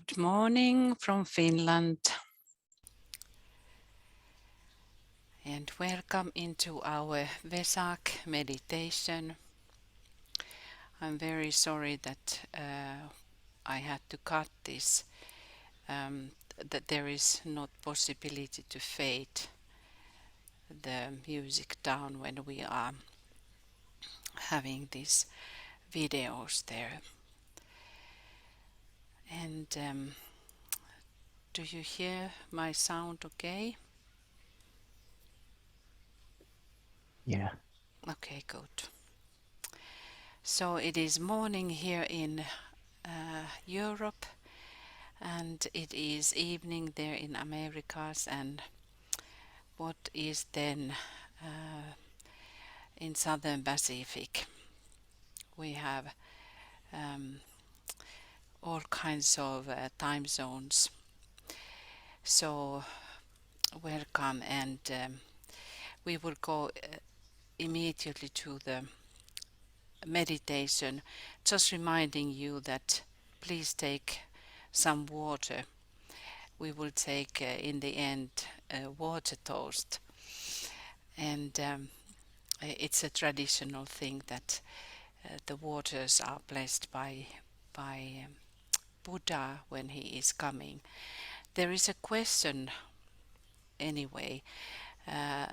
Good morning from Finland and welcome into our Wesak meditation. I'm very sorry that I had to cut this, that there is not possibility to fade the music down when we are having these videos there. And do you hear my sound okay? Yeah. Okay, good. So it is morning here in Europe, and it is evening there in Americas, and what is then in Southern Pacific. We have all kinds of time zones. So welcome, and we will go immediately to the meditation, just reminding you that please take some water. We will take in the end a water toast, and it's a traditional thing that the waters are blessed by Buddha when he is coming. There is a question anyway, uh,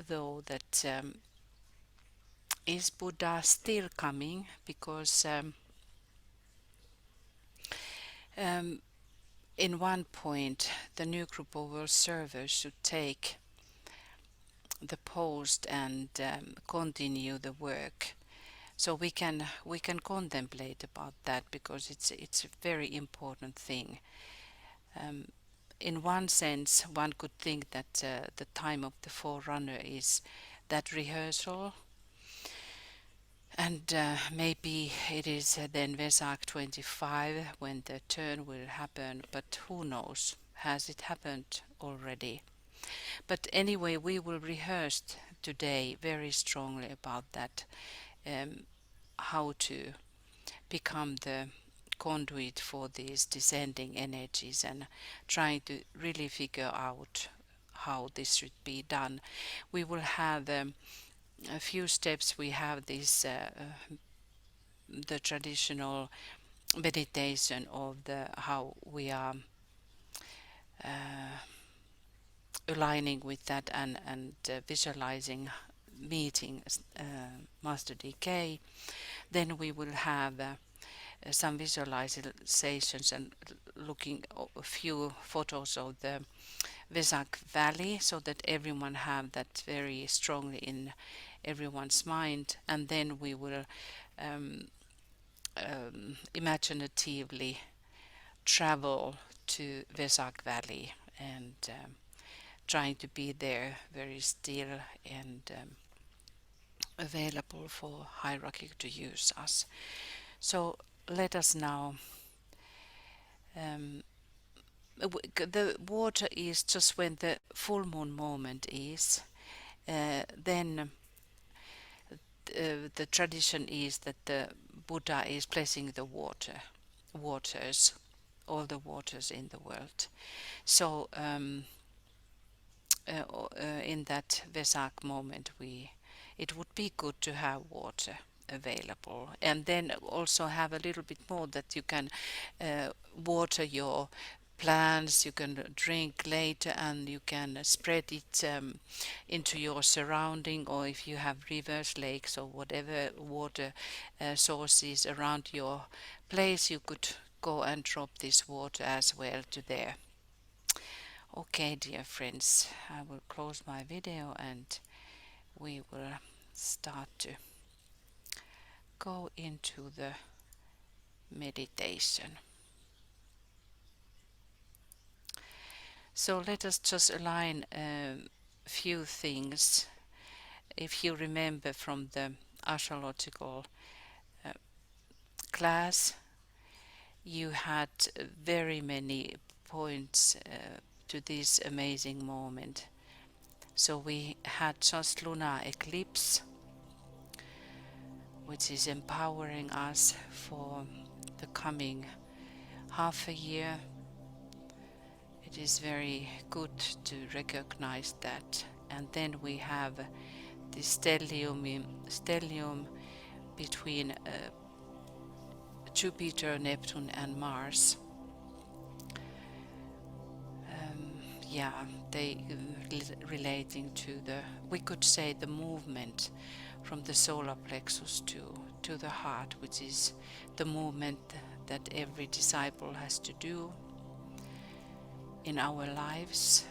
though, that is Buddha still coming? Because in one point the new group of world servers should take the post and continue the work. So we can contemplate about that, because it's a very important thing. In one sense, one could think that the time of the forerunner is that rehearsal, and maybe it is then Vesak 25 when the turn will happen, but who knows? Has it happened already? But anyway, we will rehearse today very strongly about that, how to become the conduit for these descending energies, and trying to really figure out how this should be done. We will have a few steps. We have this the traditional meditation of the how we are aligning with that, and visualizing meeting Master DK. Then we will have some visualizations and looking a few photos of the Vesak Valley, so that everyone have that very strongly in everyone's mind. And then we will imaginatively travel to Vesak Valley, and trying to be there very still and available for hierarchy to use us. So let us now. The water is just when the full moon moment is. Then the tradition is that the Buddha is blessing the waters, all the waters in the world. So in that Vesak moment, it would be good to have water available, and then also have a little bit more that you can water your plants. You can drink later, and you can spread it into your surrounding, or if you have rivers, lakes, or whatever water sources around your place, you could go and drop this water as well to there. Okay, dear friends, I will close my video and we will start to go into the meditation. So let us just align a few things. If you remember from the astrological class, you had very many points to this amazing moment. So we had just lunar eclipse, which is empowering us for the coming half a year. it is very good to recognize that. And then we have the stellium between Jupiter, Neptune and Mars. Yeah, they relating to the, we could say, the movement from the solar plexus to the heart, which is the movement that every disciple has to do in our lives,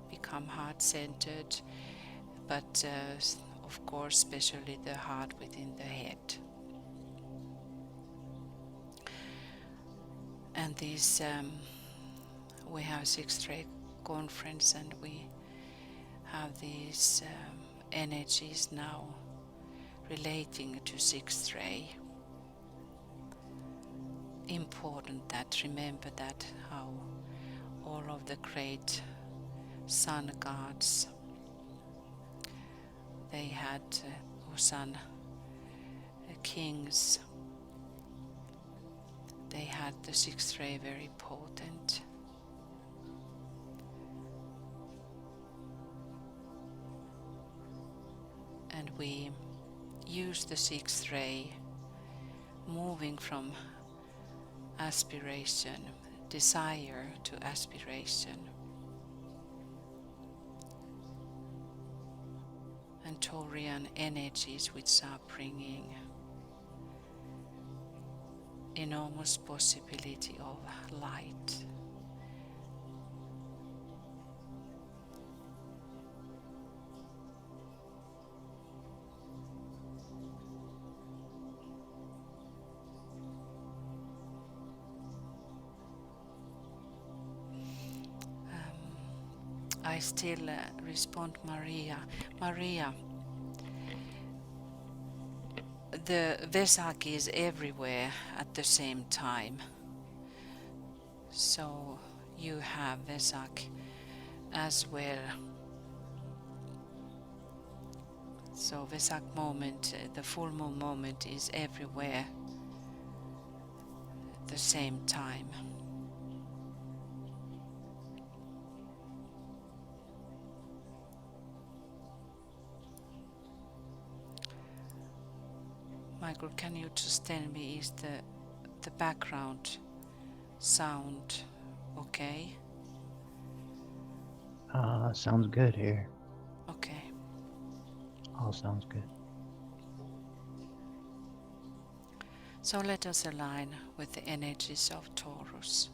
become heart-centered, but of course especially the heart within the head. And these we have sixth ray conference, and we have these energies now relating to sixth ray. Important that remember that how all of the great sun gods, they had or sun kings, they had the sixth ray very potent. And we use the sixth ray moving from aspiration, desire to aspiration, and Taurian energies which are bringing enormous possibility of light. I still respond Maria. Maria, the Wesak is everywhere at the same time. So you have Wesak as well. So Wesak moment, the full moon moment is everywhere at the same time. Michael, can you just tell me, is the background sound okay? Sounds good here. Okay. All sounds good. So let us align with the energies of Taurus.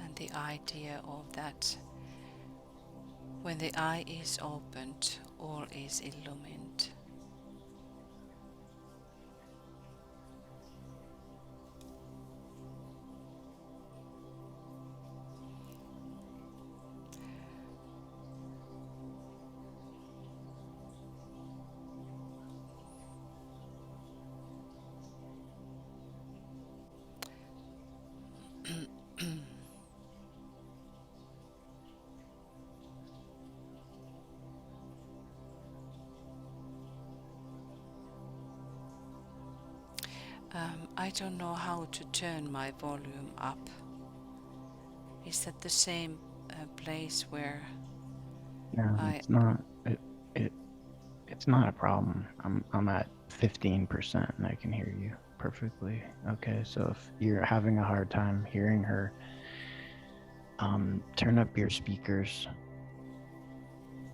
And the idea of that, when the eye is opened, all is illumined. I don't know how to turn my volume up. Is that the same place where No, it's not. It's not a problem. I'm at 15% and I can hear you perfectly. Okay, so if you're having a hard time hearing her, turn up your speakers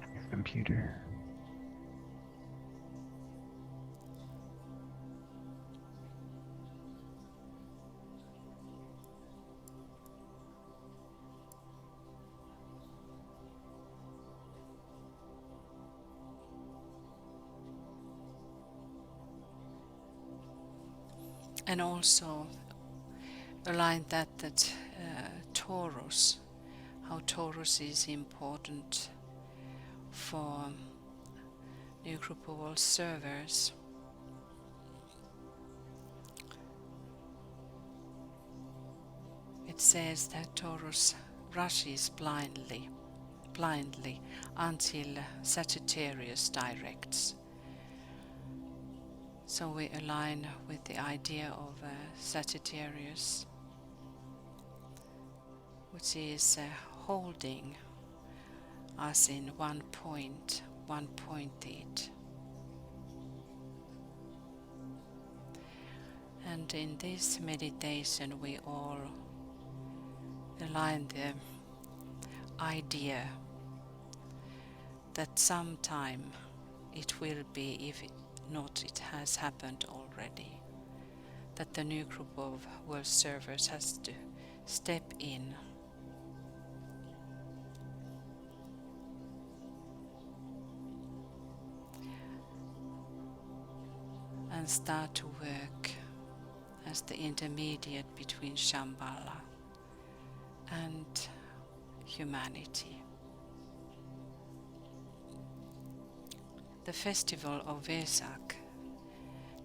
on your computer. and also align that Taurus, how Taurus is important for new group of all servers. It says that Taurus rushes blindly blindly until Sagittarius directs. So we align with the idea of Sagittarius, which is holding us in one point, one pointed. And in this meditation we all align the idea that sometime it will be, if not it has happened already, that the new group of world servers has to step in and start to work as the intermediate between Shambhala and humanity. The festival of Wesak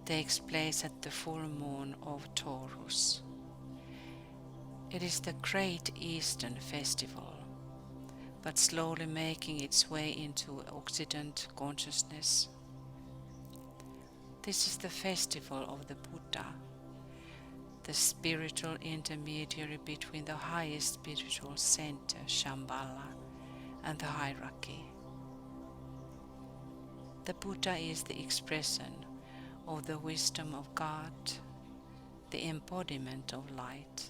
takes place at the full moon of Taurus. It is the great Eastern festival, but slowly making its way into Occident consciousness. This is the festival of the Buddha, the spiritual intermediary between the highest spiritual center, Shambhala, and the hierarchy. The Buddha is the expression of the wisdom of God, the embodiment of light,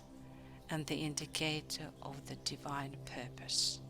and the indicator of the divine purpose.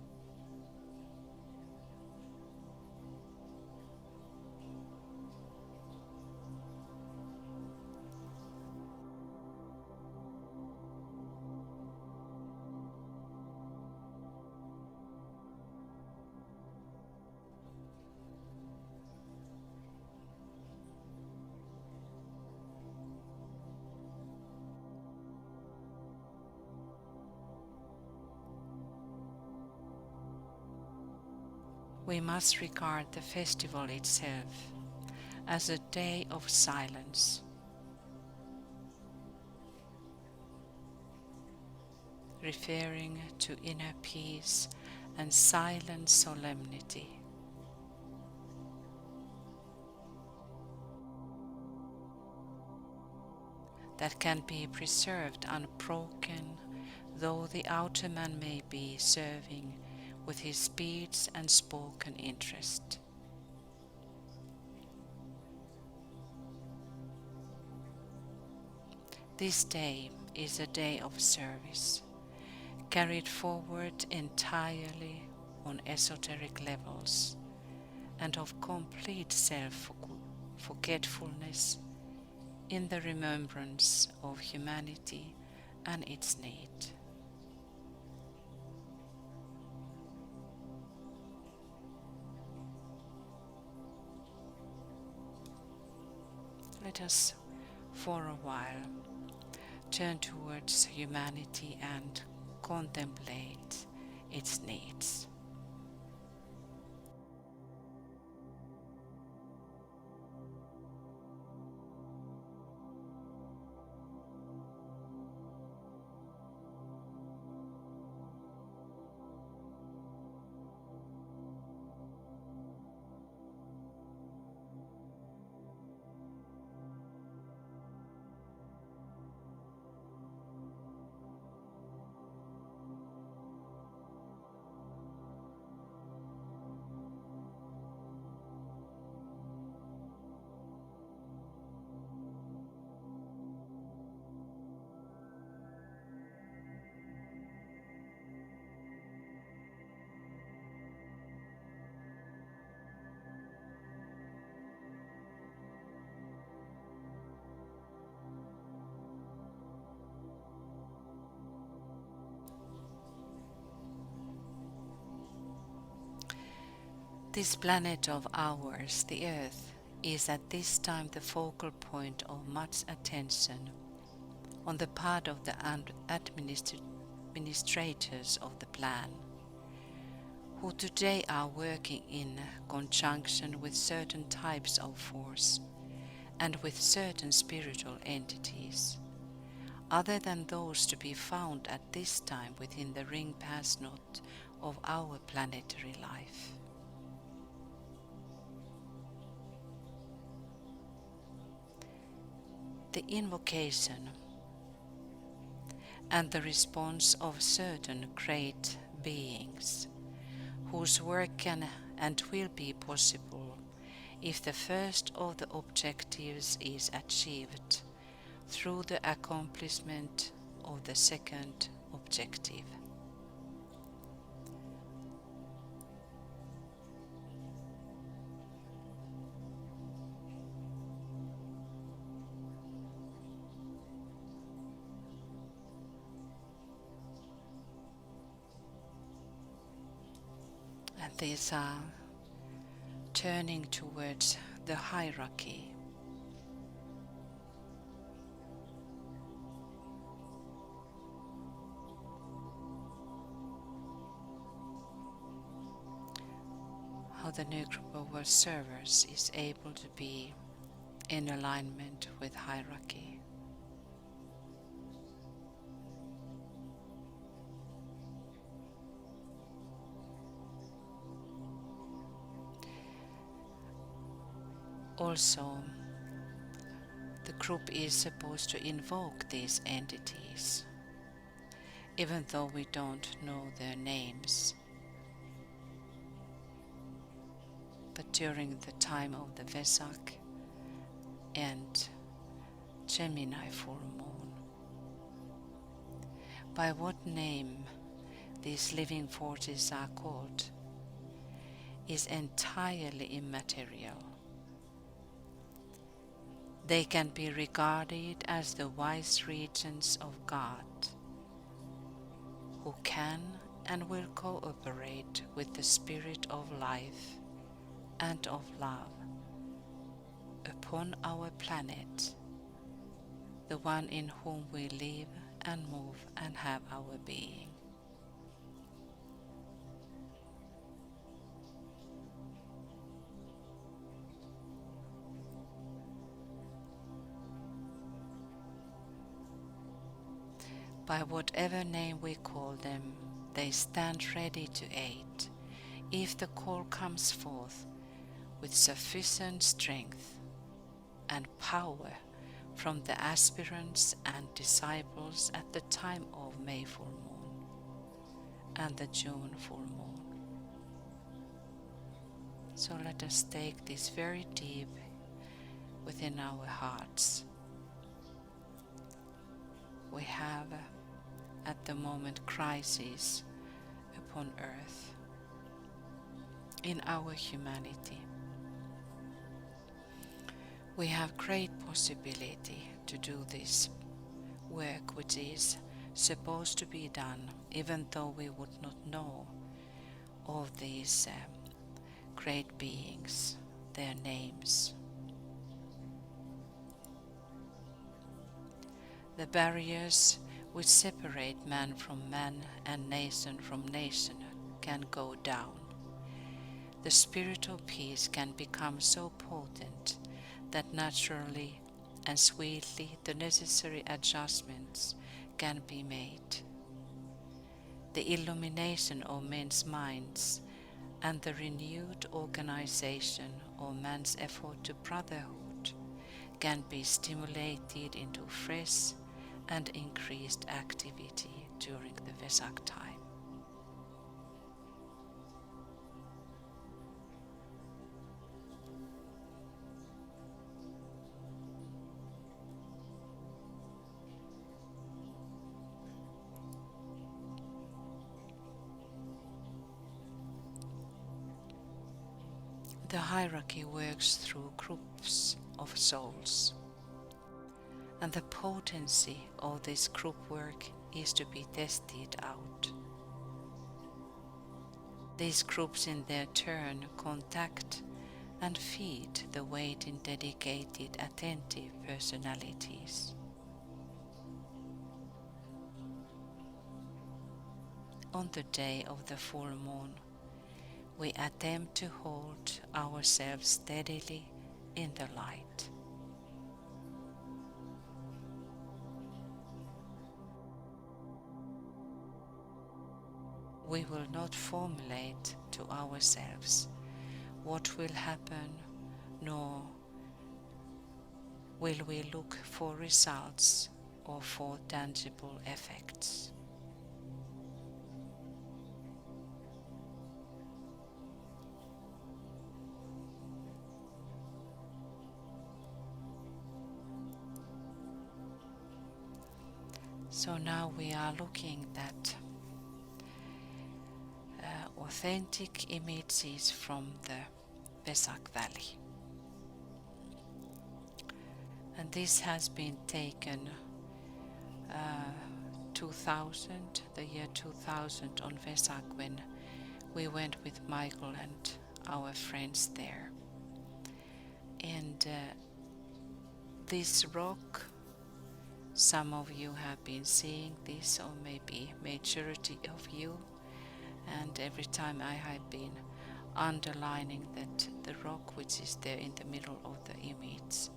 We must regard the festival itself as a day of silence, referring to inner peace and silent solemnity. That can be preserved unbroken, though the outer man may be serving with his speech and spoken interest. This day is a day of service, carried forward entirely on esoteric levels, and of complete self-forgetfulness in the remembrance of humanity and its need. Let us, for a while, turn towards humanity and contemplate its needs. This planet of ours, the Earth, is at this time the focal point of much attention on the part of the administrators of the plan, who today are working in conjunction with certain types of force and with certain spiritual entities, other than those to be found at this time within the ring pass knot of our planetary life. The invocation and the response of certain great beings whose work can and will be possible if the first of the objectives is achieved through the accomplishment of the second objective. And these are turning towards the hierarchy. How the new group of world servers is able to be in alignment with hierarchy. Also, the group is supposed to invoke these entities, even though we don't know their names. But during the time of the Wesak and Gemini full moon, by what name these living forces are called is entirely immaterial. They can be regarded as the wise regents of God, who can and will cooperate with the spirit of life and of love upon our planet, the one in whom we live and move and have our being. By whatever name we call them, they stand ready to aid if the call comes forth with sufficient strength and power from the aspirants and disciples at the time of May full moon and the June full moon. So let us take this very deep within our hearts. We have at the moment crisis upon earth in our humanity. We have great possibility to do this work which is supposed to be done, even though we would not know of these great beings, their names. The barriers which separate man from man and nation from nation can go down. The spirit of peace can become so potent that naturally and sweetly the necessary adjustments can be made. The illumination of men's minds and the renewed organization of man's effort to brotherhood can be stimulated into fresh and increased activity during the Wesak time. The hierarchy works through groups of souls, and the potency of this group work is to be tested out. These groups in their turn contact and feed the waiting dedicated attentive personalities. On the day of the full moon, we attempt to hold ourselves steadily in the light. we will not formulate to ourselves what will happen, nor will we look for results or for tangible effects. So now we are looking at authentic images from the Wesak Valley. And this has been taken 2000, the year 2000 on Wesak, when we went with Michael and our friends there. And this rock, some of you have been seeing this, or maybe majority of you, and every time I have been underlining that the rock which is there in the middle of the image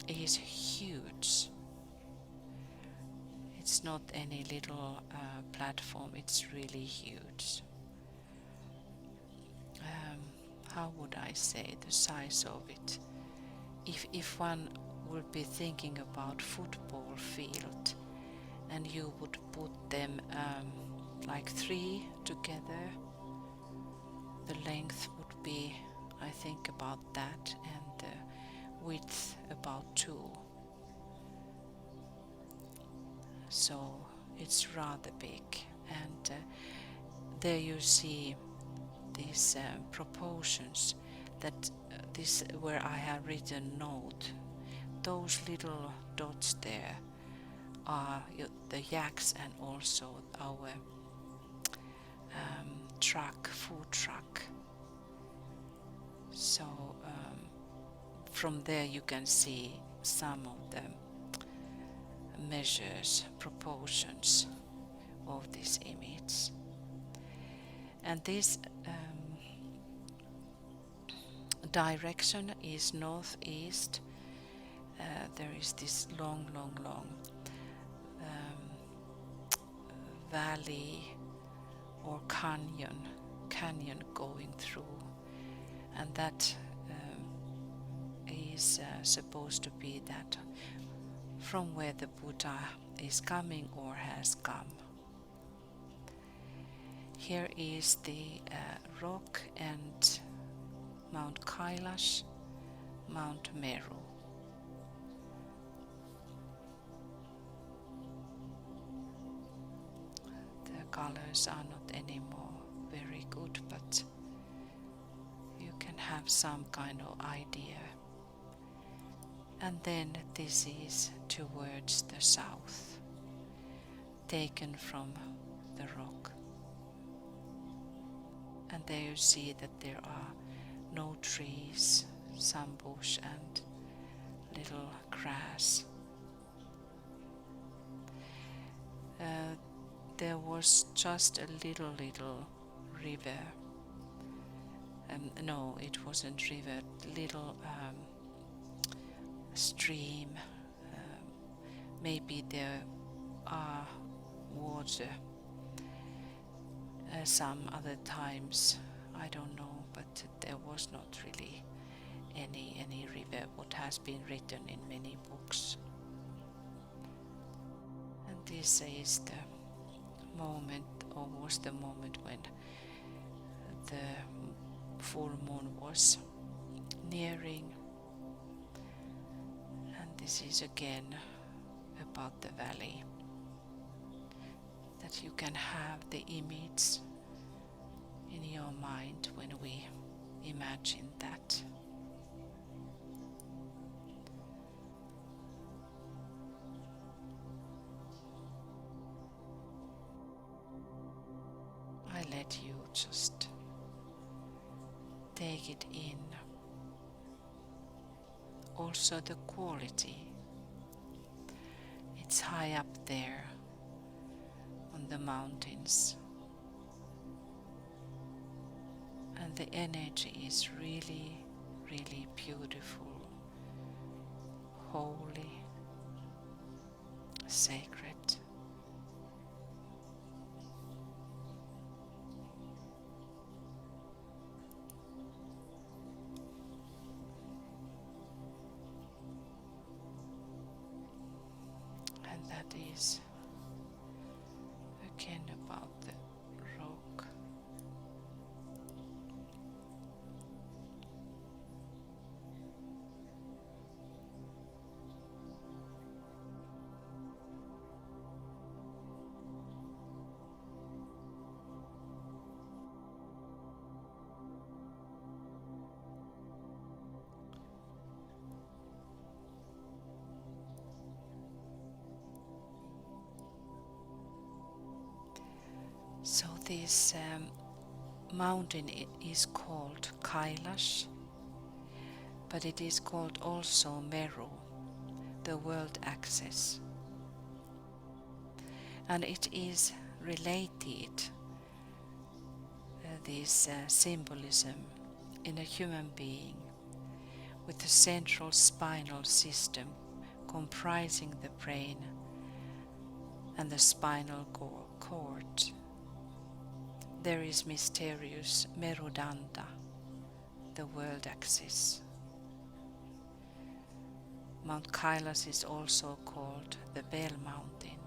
is huge. It's not any little platform, it's really huge. How would I say the size of it? If one would be thinking about football field and you would put them like 3 together, the length would be, I think, about that, and the width about 2. So it's rather big, and there you see these proportions, that this where I have written note, those little dots there are the yaks and also our food truck. So from there you can see some of the measures, proportions of this image. And this direction is northeast. There is this long valley or canyon going through, and that is supposed to be that from where the Buddha is coming or has come. Here is the rock and Mount Kailash, Mount Meru. The colors are not anymore very good, but you can have some kind of idea. And then this is towards the south, taken from the rock. And there you see that there are no trees, some bush and little grass. There was just a little river. No, it wasn't river, little stream. Maybe there are water some other times, I don't know, but there was not really any river, what has been written in many books. And this is the moment, or was the moment, when the full moon was nearing. And this is again about the valley, that you can have the image in your mind when we imagine that. I let you just take it in. Also the quality. It's high up there on the mountains. And the energy is really, really beautiful, holy, sacred. is again about the rock. So this mountain is called Kailash, but it is called also Meru, the world axis. And it is related, this symbolism in a human being with the central spinal system comprising the brain and the spinal cord. There is mysterious Merudanda, the world axis. Mount Kailas is also called the Bell Mountain.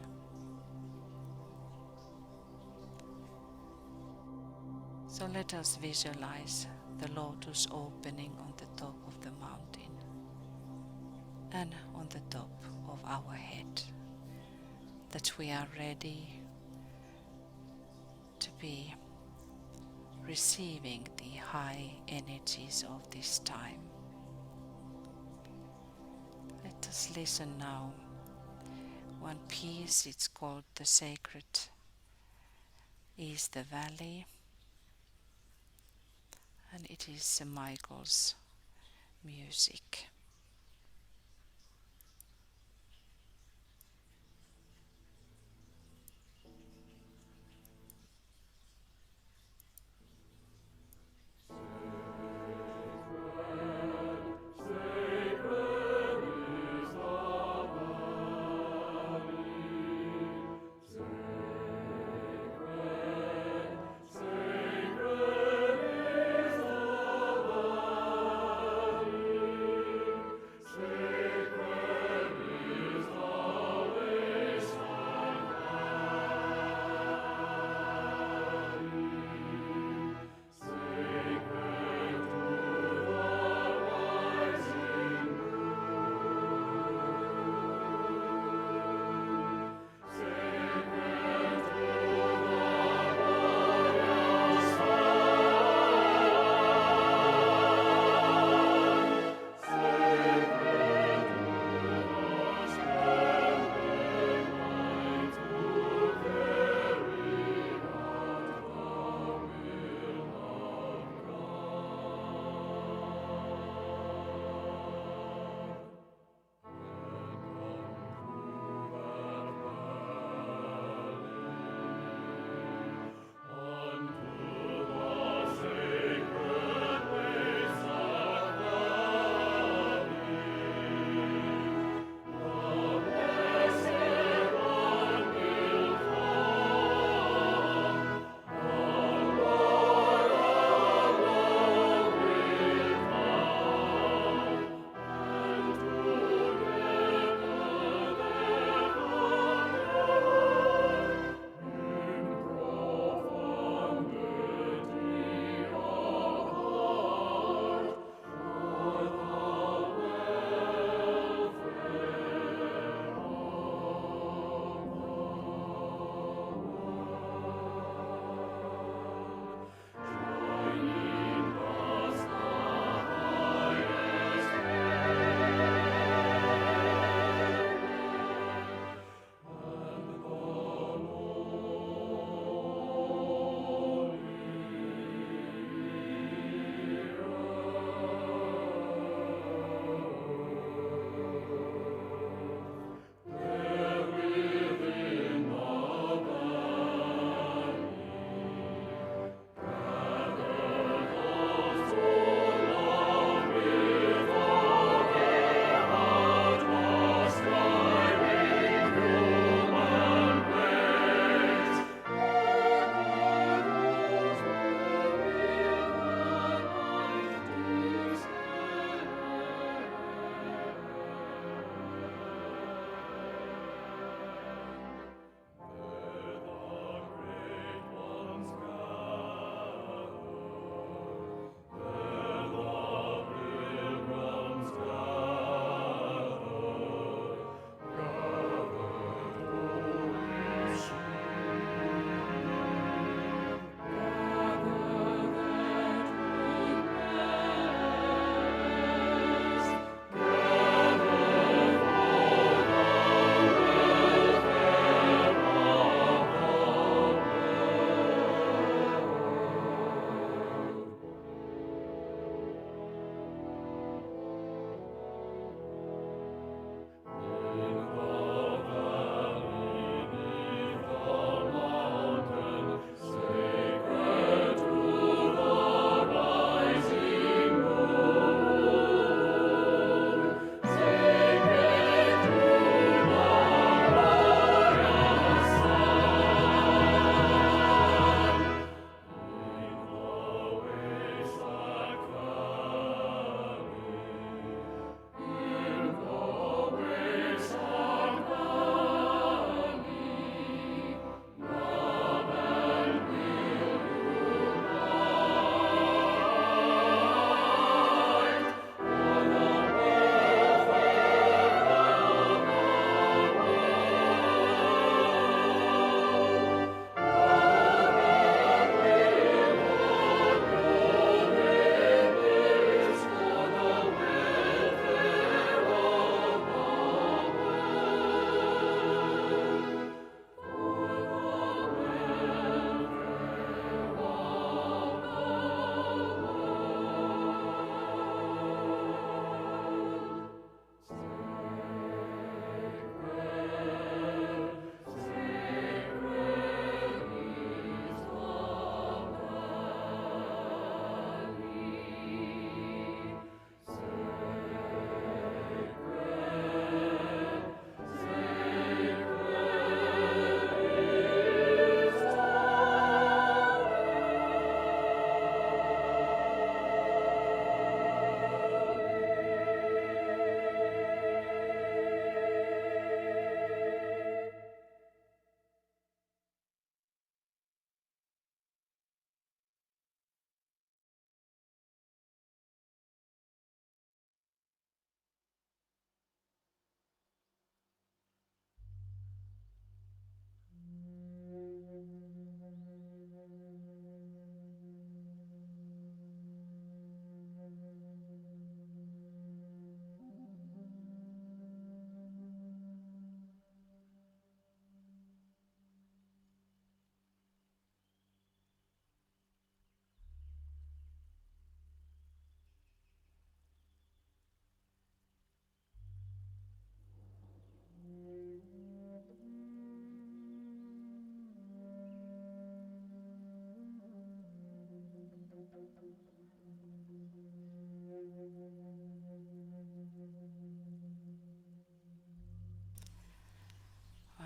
So let us visualize the lotus opening on the top of the mountain and on the top of our head, that we are ready to be receiving the high energies of this time. Let us listen now. One piece, it's called The Sacred is the Valley, and it is Michael's music.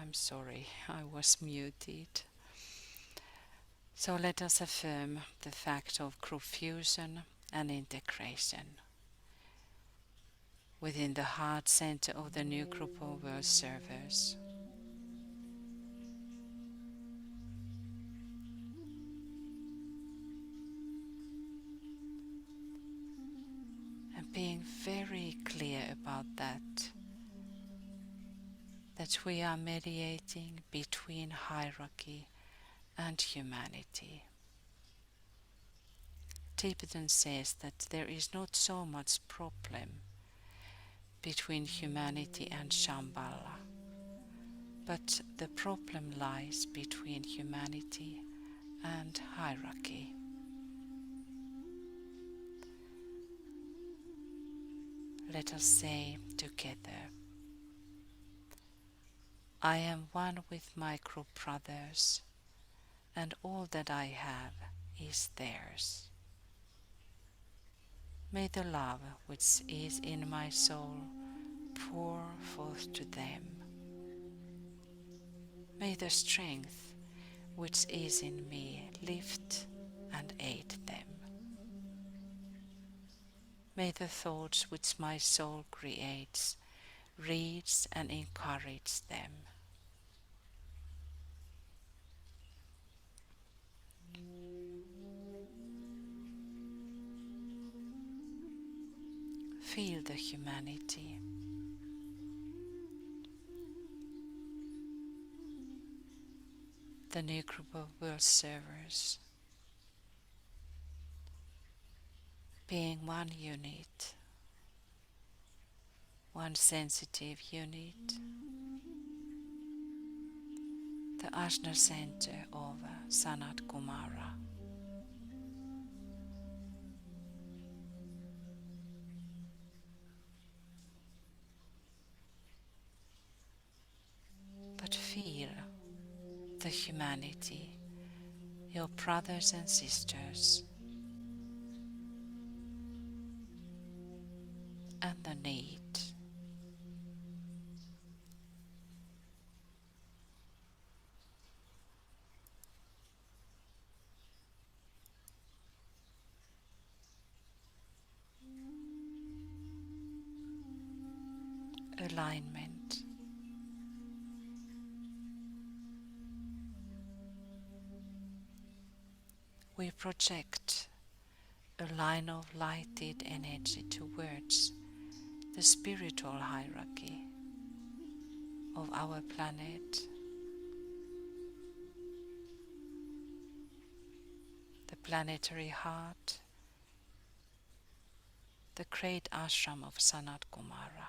I'm sorry, I was muted. So let us affirm the fact of group fusion and integration within the heart center of the new group of world servers. And being very clear about that we are mediating between hierarchy and humanity. Tibetan says that there is not so much problem between humanity and Shambhala, but the problem lies between humanity and hierarchy. Let us say together, I am one with my group brothers, and all that I have is theirs. May the love which is in my soul pour forth to them. May the strength which is in me lift and aid them. May the thoughts which my soul creates reach and encourage them. Feel the humanity. The new group of world servers being one unit, one sensitive unit, the Ajna center of Sanat Kumara. But feel the humanity, your brothers and sisters, and the need. Alignment. We project a line of lighted energy towards the spiritual hierarchy of our planet, the planetary heart, the great ashram of Sanat Kumara,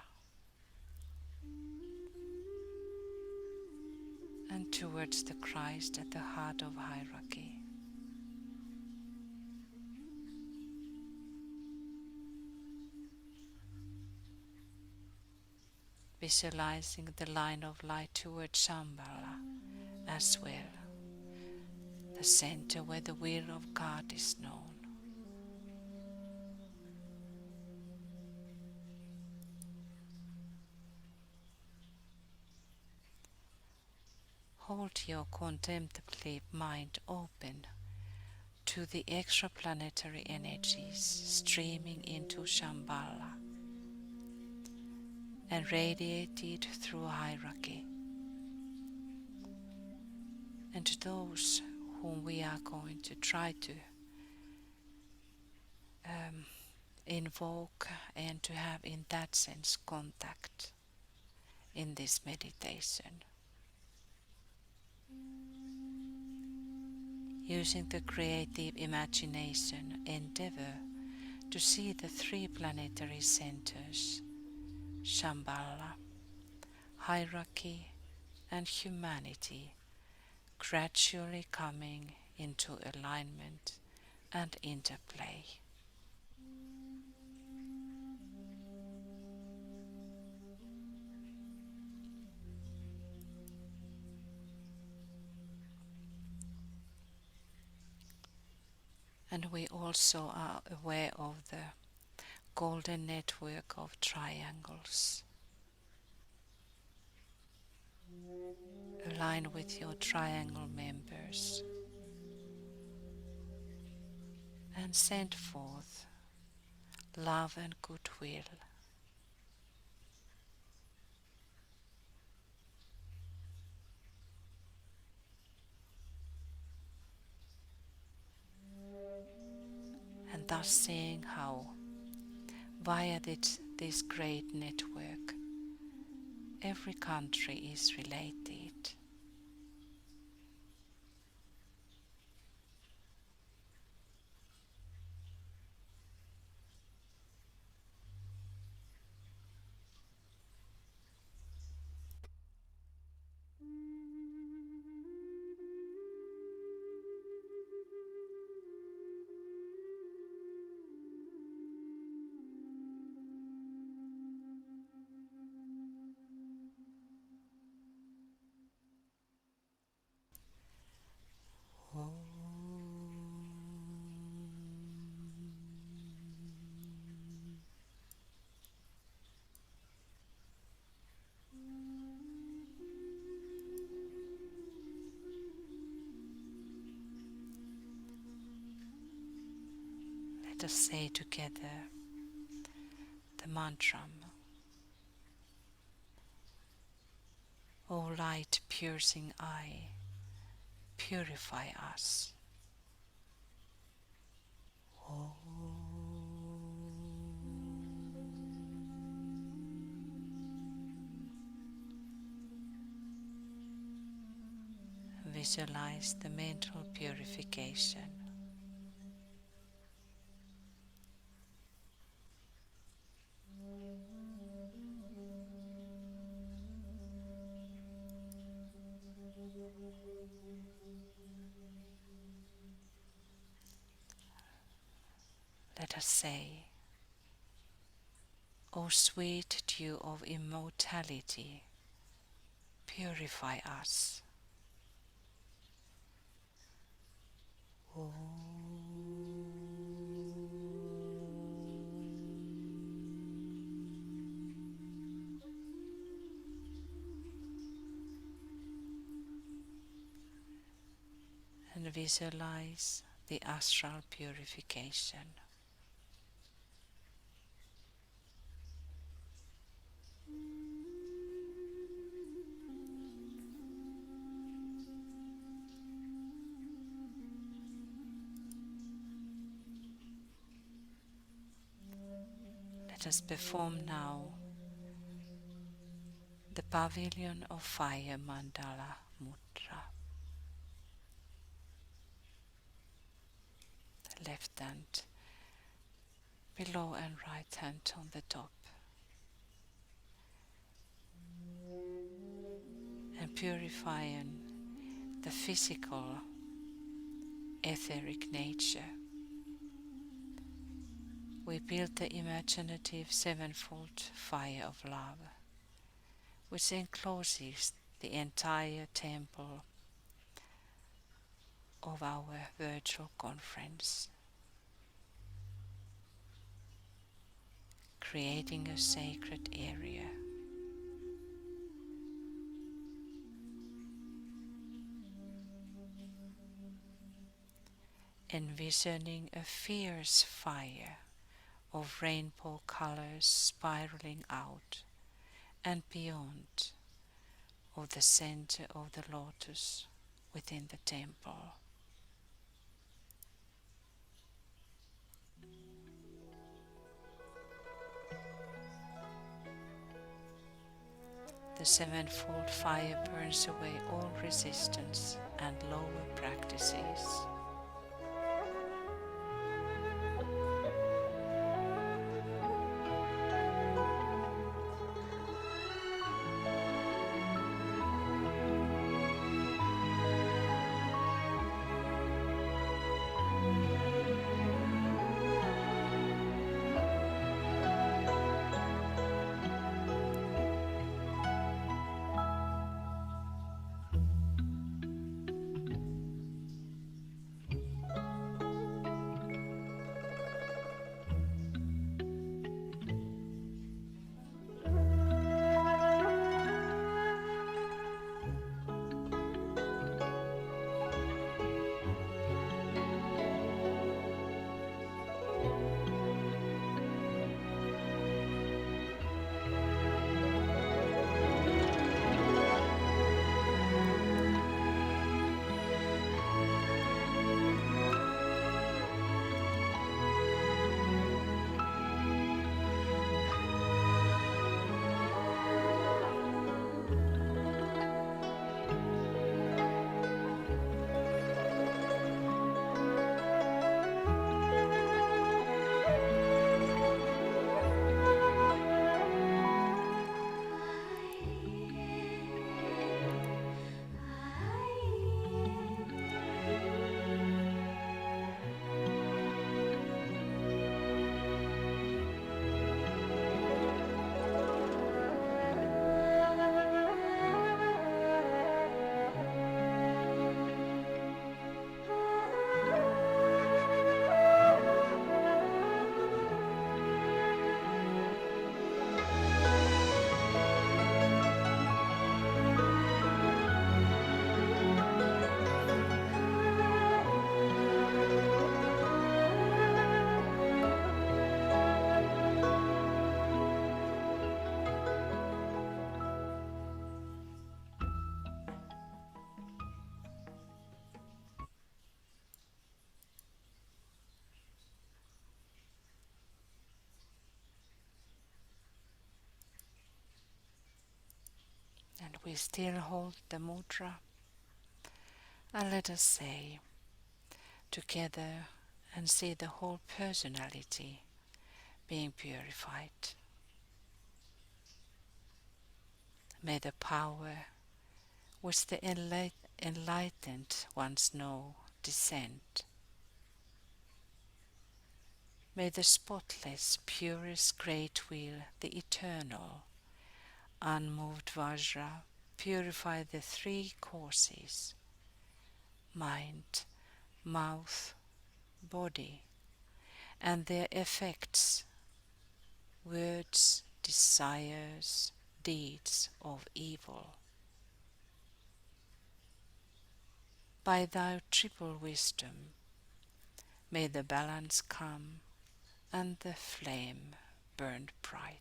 and towards the Christ at the heart of hierarchy. Visualizing the line of light towards Shambhala as well, the center where the will of God is known. Hold your contemplative mind open to the extraplanetary energies streaming into Shambhala and radiated through hierarchy, and to those whom we are going to try to invoke and to have in that sense contact in this meditation. Using the creative imagination, endeavor to see the three planetary centers, Shambhala, hierarchy, and humanity, gradually coming into alignment and interplay. And And we also are aware of the golden network of triangles. Align with your triangle members and send forth love and goodwill. And thus seeing how via this great network every country is related. Let us say together the mantra. O light piercing eye, purify us. Visualize the mental purification. Let us say, O sweet dew of immortality, purify us. And visualize the astral purification. Let us perform now the Pavilion of Fire Mandala Mudra. The left hand below and right hand on the top. And purifying the physical, etheric nature. We build the imaginative sevenfold fire of love, which encloses the entire temple of our virtual conference, creating a sacred area. Envisioning a fierce fire of rainbow colors spiraling out and beyond of the center of the lotus within the temple. The sevenfold fire burns away all resistance and lower practices. And we still hold the mudra, and let us say together and see the whole personality being purified. May the power which the enlightened ones know descend. May the spotless, purest great wheel, the eternal, unmoved Vajra, purify the three causes: mind, mouth, body, and their effects, words, desires, deeds of evil. By thy triple wisdom, may the balance come and the flame burn bright.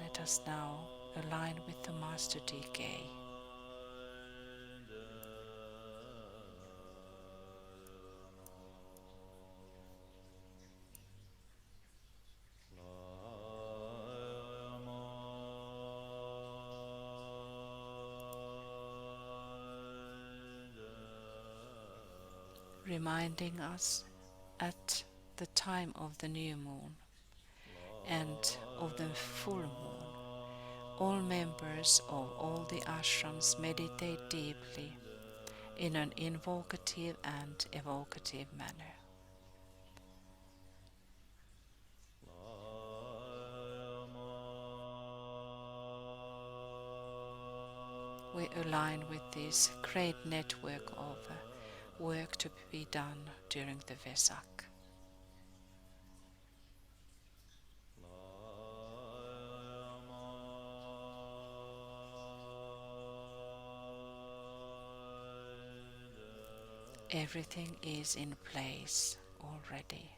Let us now align with the Master Decay. Reminding us at the time of the new moon and of the full moon, all members of all the ashrams meditate deeply in an invocative and evocative manner. We align with this great network of work to be done during the Vesak. Everything is in place already.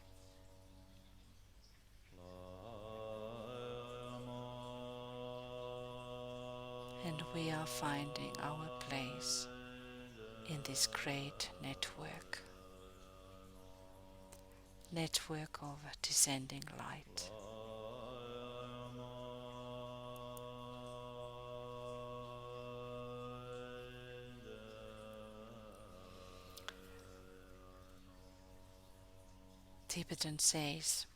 And we are finding our place in this great network of descending light. Tibetan says,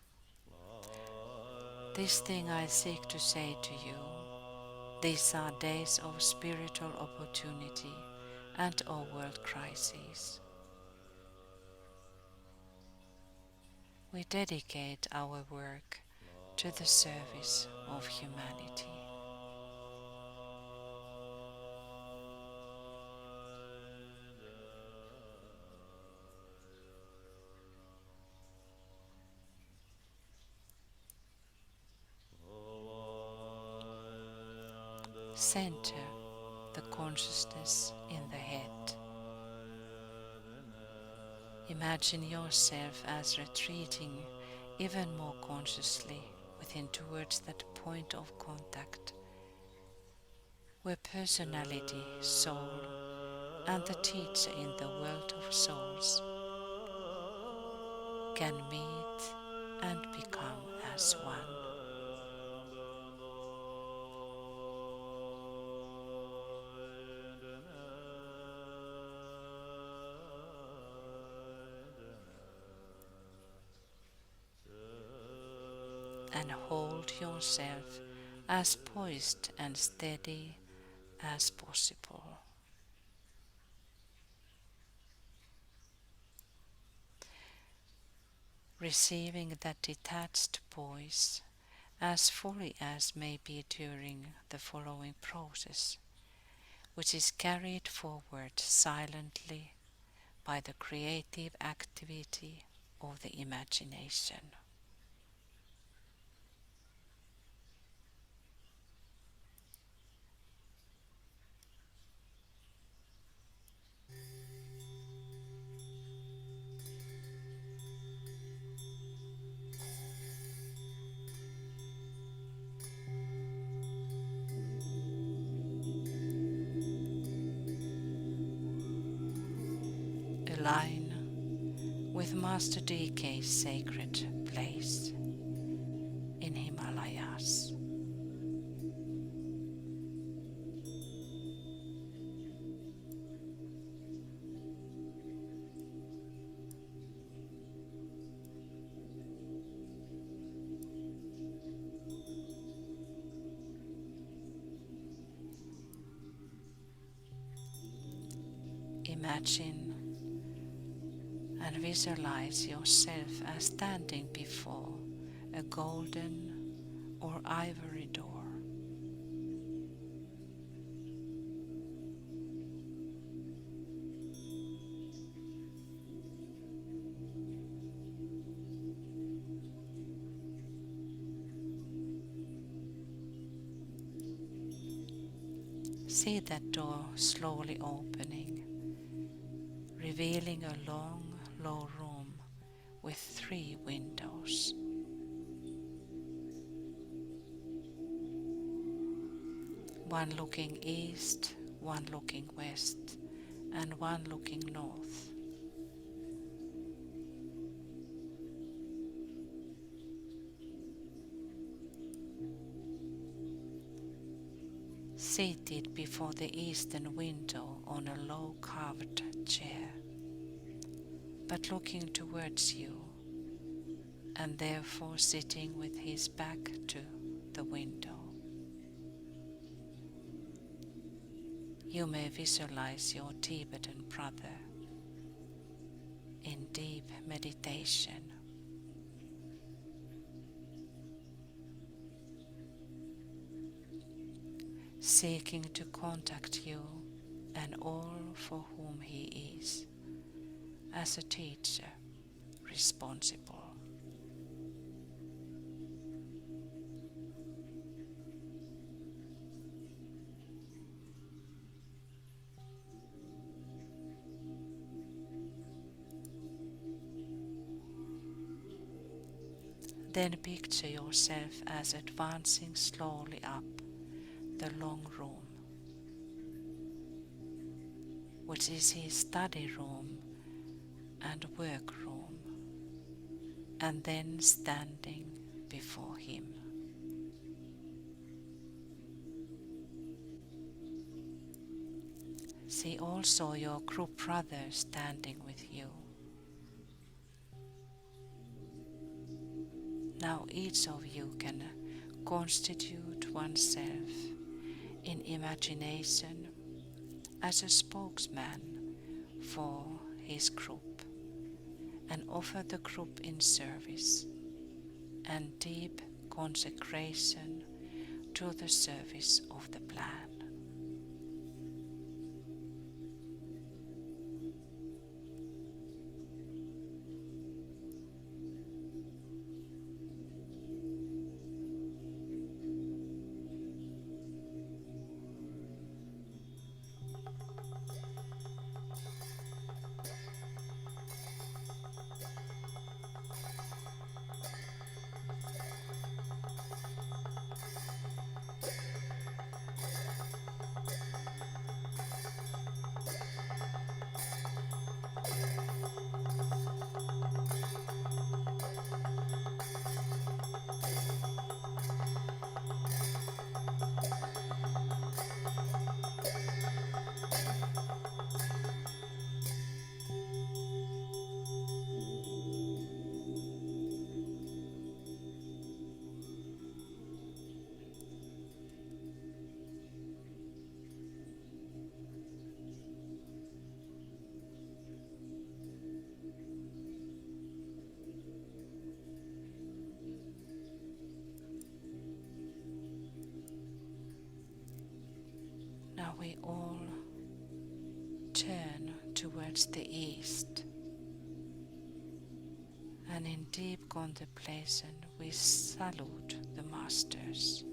"This thing I seek to say to you, these are days of spiritual opportunity and of world crises. We dedicate our work to the service of humanity." Center the consciousness in the head. Imagine yourself as retreating even more consciously within towards that point of contact where personality, soul, and the teacher in the world of souls can meet and become as one. And hold yourself as poised and steady as possible. Receiving that detached poise as fully as may be during the following process, which is carried forward silently by the creative activity of the imagination. align with Master DK's sacred place in Himalayas. Imagine and visualize yourself as standing before a golden or ivory door. See that door slowly opening, revealing a long, low room with 3 windows. One looking east, one looking west, and one looking north. Seated before the eastern window on a low carved chair, but looking towards you, and therefore sitting with his back to the window. You may visualize your Tibetan brother in deep meditation. Seeking to contact you and all for whom he is, as a teacher, responsible. Then picture yourself as advancing slowly up the long room, which is his study room and work room, and then standing before him. See also your group brother standing with you. Now each of you can constitute oneself in imagination as a spokesman for his group and offer the group in service and deep consecration to the service of the plan. Now we all turn towards the east, and in deep contemplation we salute the masters.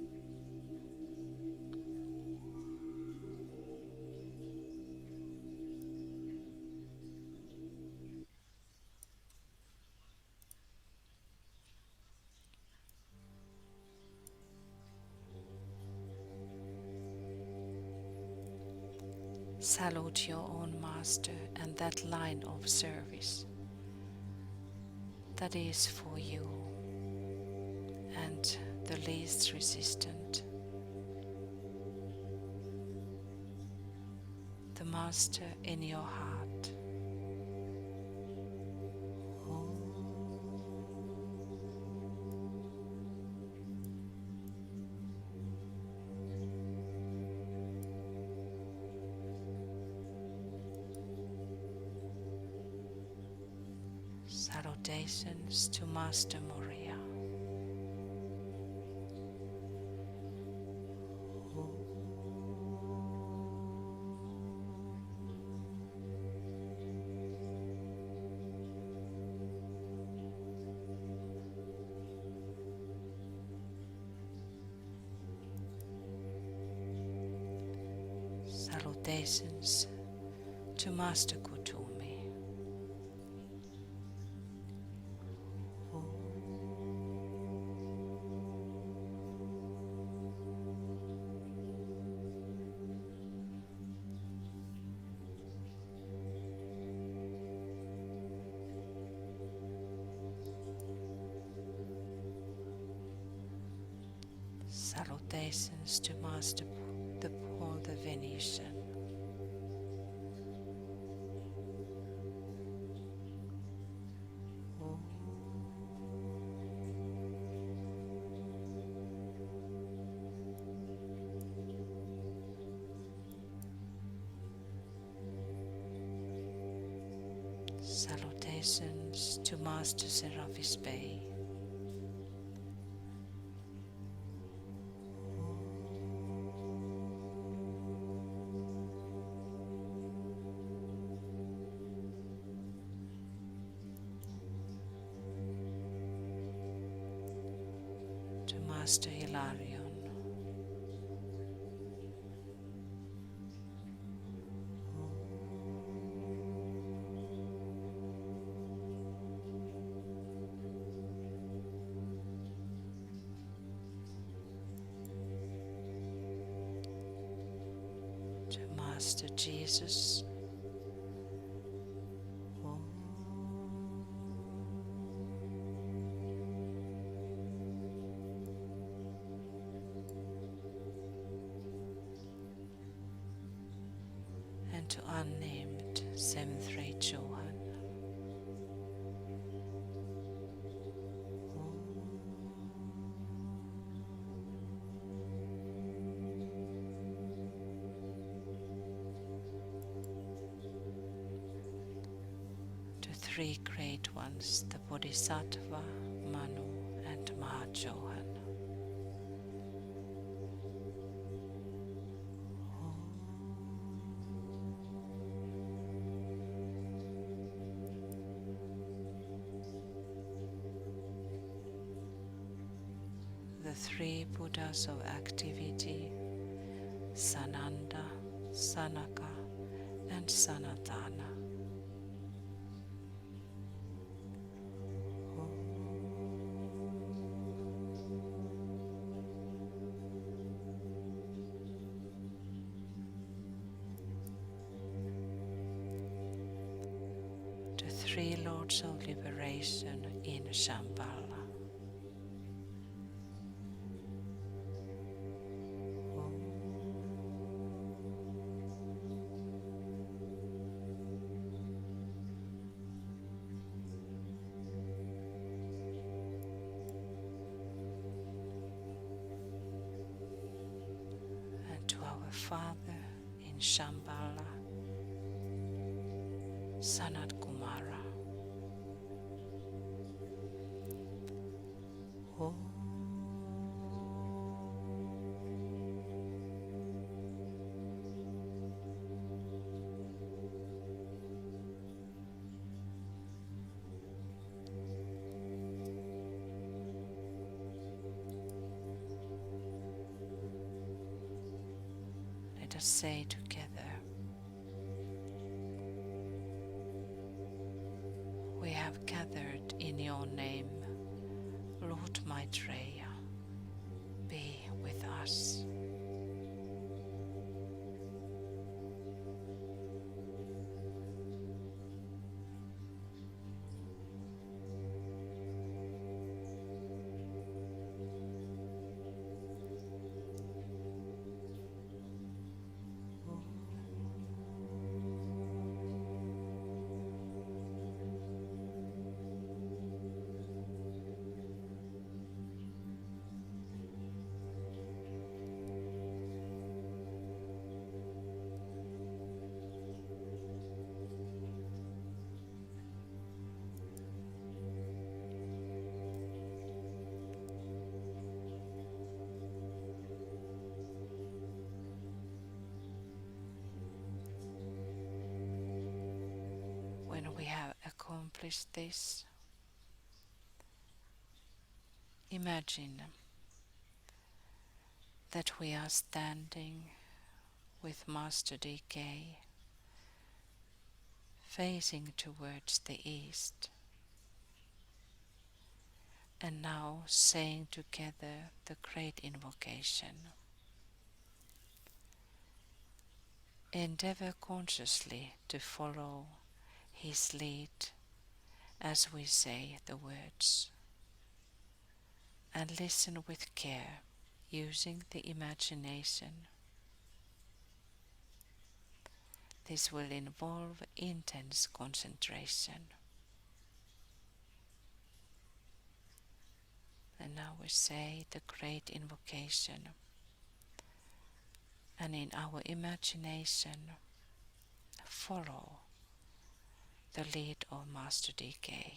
Salute your own master Master, and that line of service that is for you and the least resistant. The Master in your heart. Salutations to Master Moria. Salutations to Master Kutumi. Salutations to Master Paul the Venetian. Salutations to Master Serapis Bey. To Master Hilarion. To Master Jesus. And to unnamed 7th Ray Johan. To 3 great ones, the Bodhisattva, Manu and Mahachohan. The 3 Buddhas of activity, Sananda, Sanaka and Sanatana. The 3 Lords of Liberation in Shambhala. Father in Shambhala, Sanat Kumara. Let us say together, we have gathered in your name, Lord Maitreya, be with us. we have accomplished this, imagine that we are standing with Master Decay facing towards the east, and now saying together the great invocation. Endeavor consciously to follow his lead as we say the words, and listen with care using the imagination. This will involve intense concentration. And now we say the great invocation, and in our imagination follow the lead of Master Decay.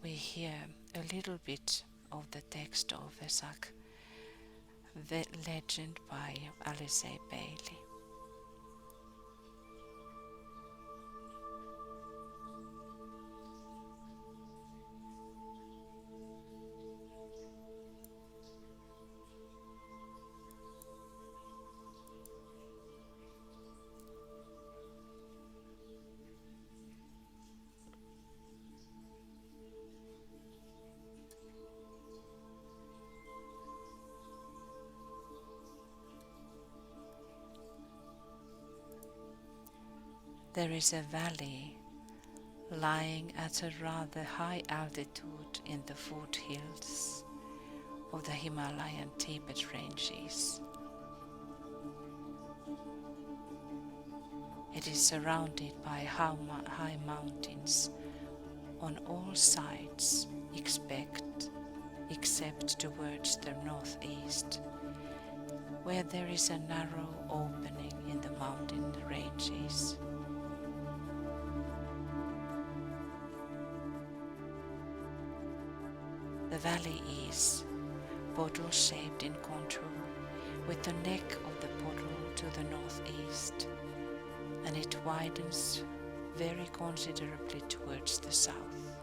We hear a little bit of the text of Wesak, the legend by Alice Bailey. There is a valley lying at a rather high altitude in the foothills of the Himalayan Tibet ranges. It is surrounded by high mountains on all sides except towards the northeast, where there is a narrow opening in the mountain ranges. The valley is bottle-shaped in contour, with the neck of the bottle to the northeast, and it widens very considerably towards the south.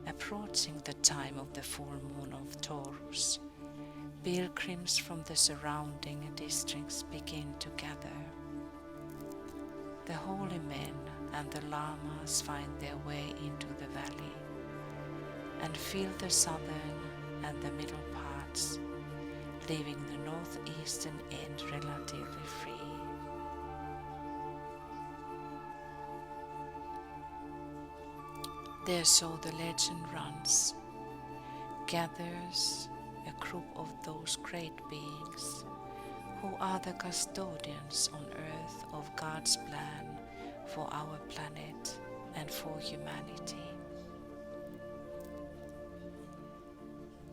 Approaching the time of the full moon of Taurus, Pilgrims from the surrounding districts begin to gather. The holy men and the lamas find their way into the valley and fill the southern and the middle parts, leaving the northeastern end relatively free. There so the legend runs, gathers a group of those great beings who are the custodians on earth of God's plan for our planet and for humanity.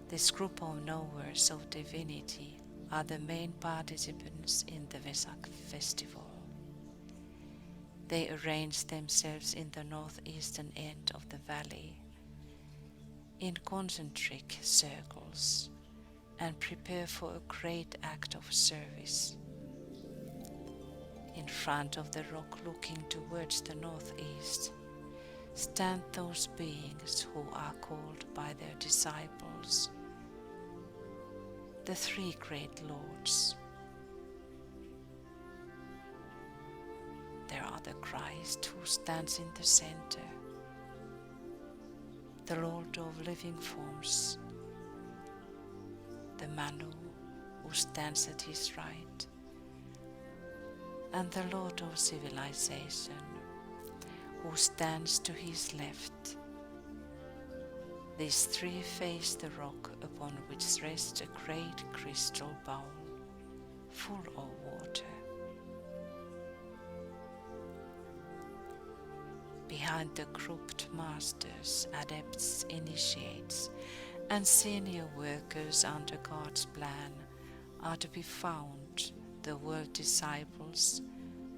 This group of knowers of divinity are the main participants in the Wesak festival. They arrange themselves in the northeastern end of the valley in concentric circles and prepare for a great act of service. In front of the rock looking towards the northeast stand those beings who are called by their disciples the three great lords. There are the Christ who stands in the center, the Lord of living forms, the Manu who stands at his right, and the Lord of civilization who stands to his left. These three face the rock upon which rests a great crystal bowl full of water. Behind the grouped masters, adepts, initiates, and senior workers under God's plan are to be found the world disciples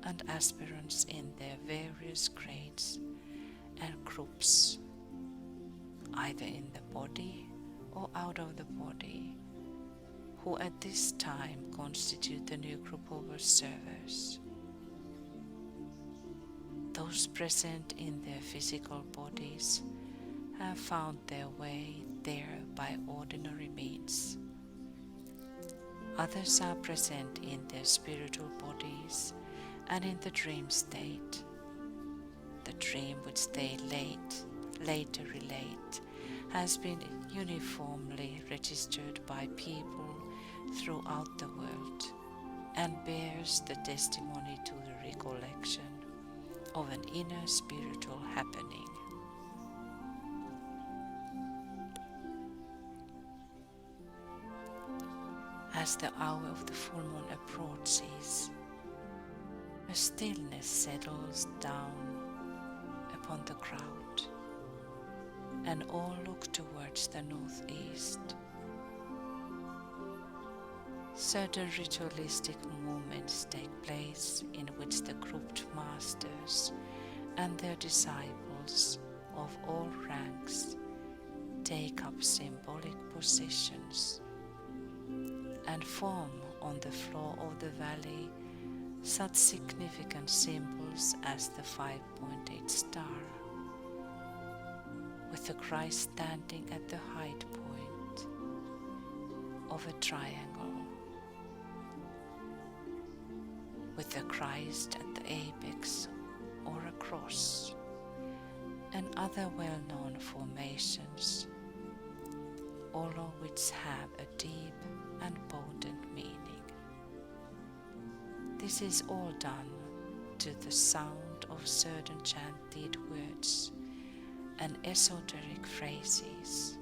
and aspirants in their various grades and groups, either in the body or out of the body, who at this time constitute the new group of observers. Those present in their physical bodies have found their way there by ordinary means. Others are present in their spiritual bodies and in the dream state. The dream which they later relate has been uniformly registered by people throughout the world and bears the testimony to the recollection of an inner spiritual happening. As the hour of the full moon approaches, a stillness settles down upon the crowd, and all look towards the northeast. Certain ritualistic movements take place in which the grouped masters and their disciples of all ranks take up symbolic positions and form on the floor of the valley such significant symbols as the five-pointed star, with the Christ standing at the height point of a triangle, with the Christ at the apex or a cross, and other well-known formations, all of which have a deep and potent meaning. This is all done to the sound of certain chanted words and esoteric phrases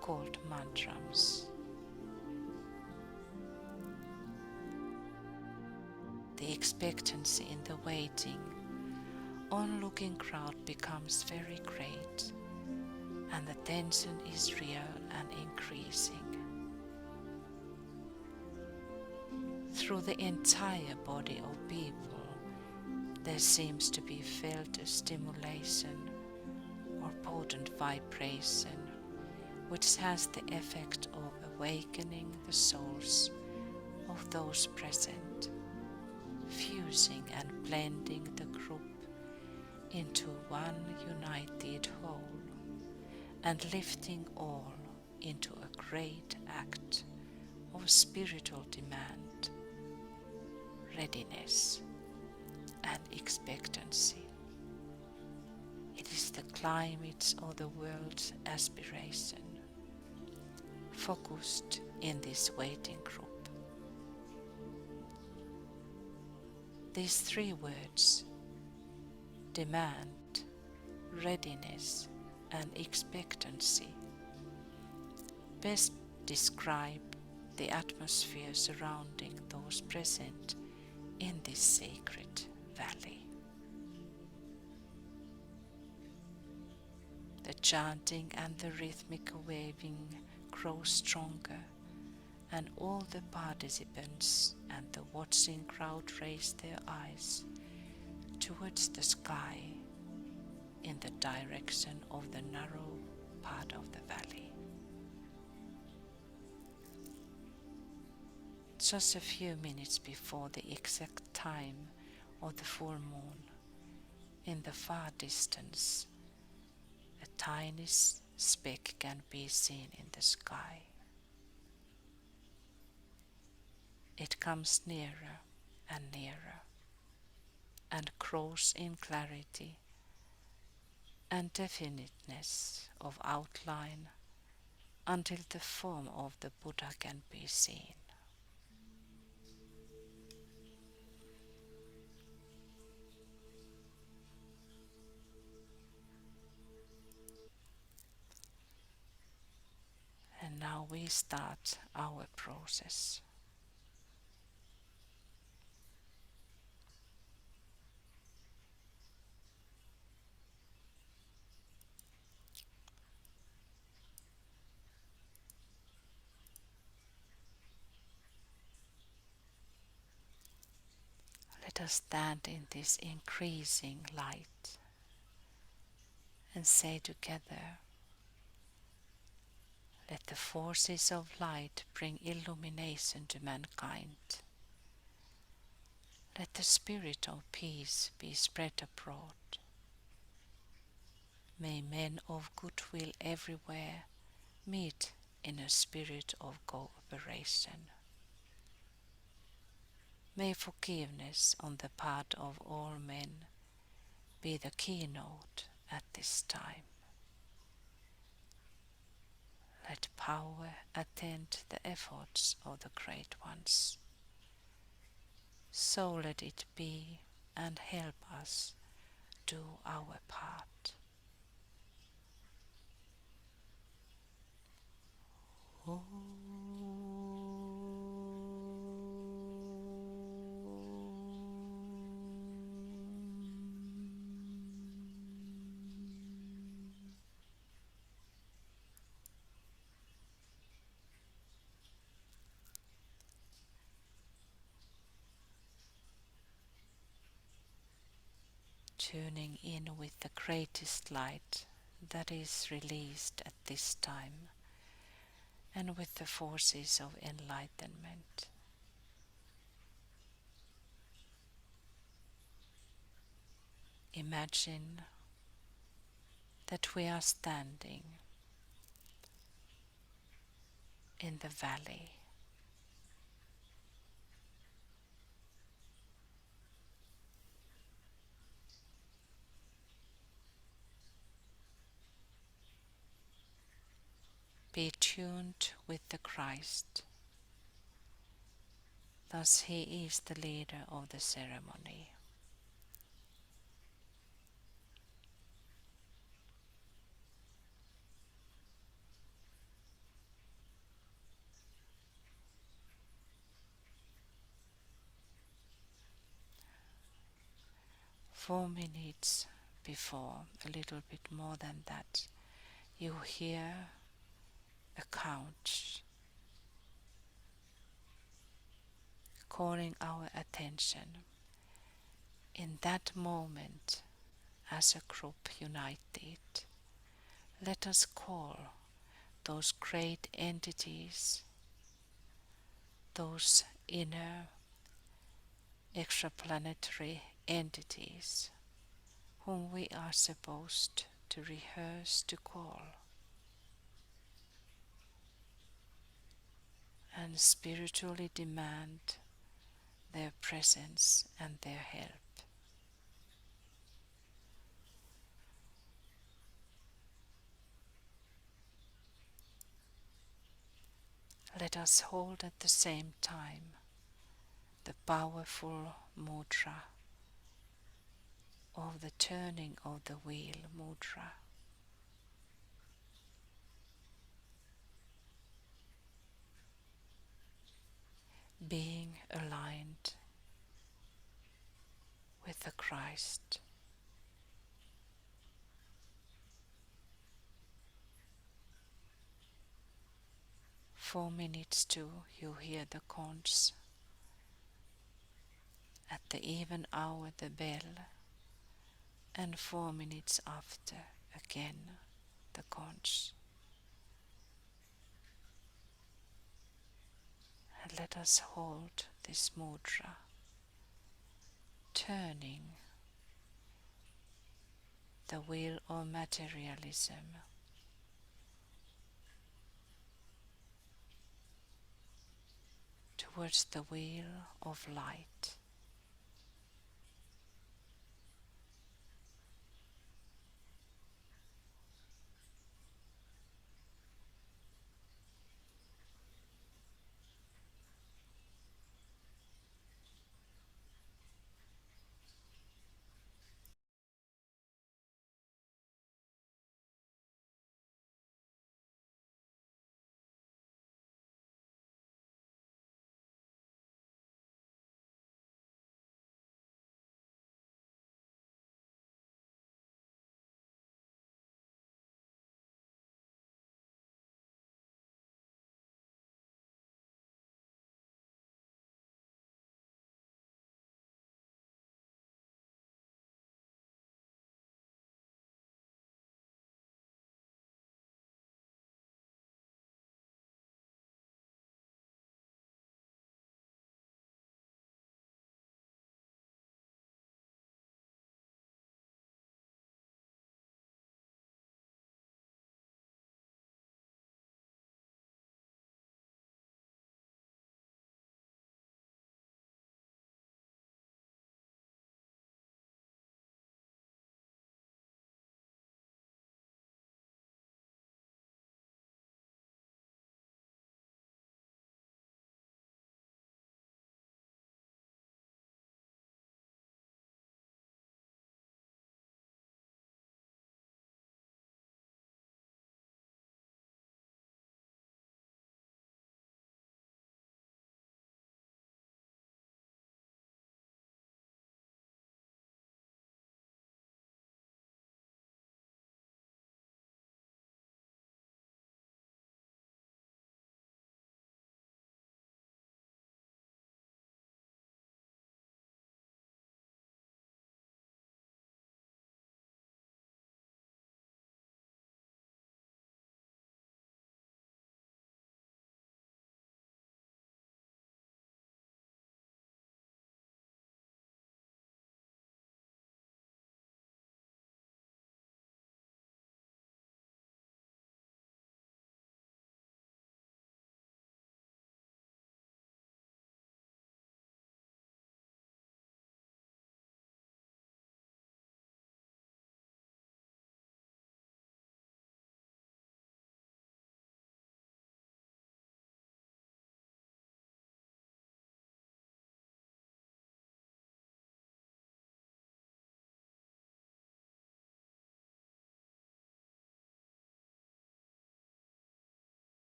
called mantras. The expectancy in the waiting, onlooking crowd becomes very great, and the tension is real and increasing. Through the entire body of people, there seems to be felt a stimulation or potent vibration, which has the effect of awakening the souls of those present, fusing and blending the group into one united whole, and lifting all into a great act of spiritual demand, readiness, and expectancy. It is the climate of the world's aspiration, focused in this waiting group. These three words, demand, readiness, and expectancy, best describe the atmosphere surrounding those present in this sacred valley. The chanting and the rhythmic waving grow stronger, and all the participants and the watching crowd raise their eyes towards the sky in the direction of the narrow part of the valley. Just a few minutes before the exact time of the full moon, in the far distance, a tiny speck can be seen in the sky. It comes nearer and nearer, and grows in clarity and definiteness of outline until the form of the Buddha can be seen. And now we start our process. Let us stand in this increasing light and say together, let the forces of light bring illumination to mankind. Let the spirit of peace be spread abroad. May men of goodwill everywhere meet in a spirit of cooperation. May forgiveness on the part of all men be the keynote at this time. Let power attend the efforts of the great ones. So let it be, and help us do our part. Tuning in with the greatest light that is released at this time, and with the forces of enlightenment. Imagine that we are standing in the valley. Be tuned with the Christ. Thus he is the leader of the ceremony. "4 minutes before, a little bit more than that, you hear a count calling our attention. In that moment, as a group united, let us call those great entities, those inner extraplanetary entities whom we are supposed to rehearse to call. and spiritually demand their presence and their help. Let us hold at the same time the powerful mudra of the turning of the wheel mudra. Being aligned with the Christ. For minutes too, you hear the conch. At the even hour the bell, and 4 minutes after again the conch. And let us hold this mudra, turning the wheel of materialism towards the wheel of light.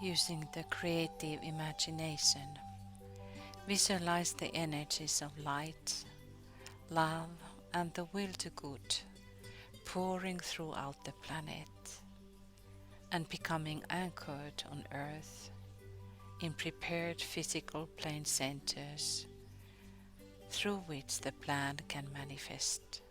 Using the creative imagination, visualize the energies of light, love, and the will to good pouring throughout the planet and becoming anchored on Earth in prepared physical plane centers through which the plan can manifest.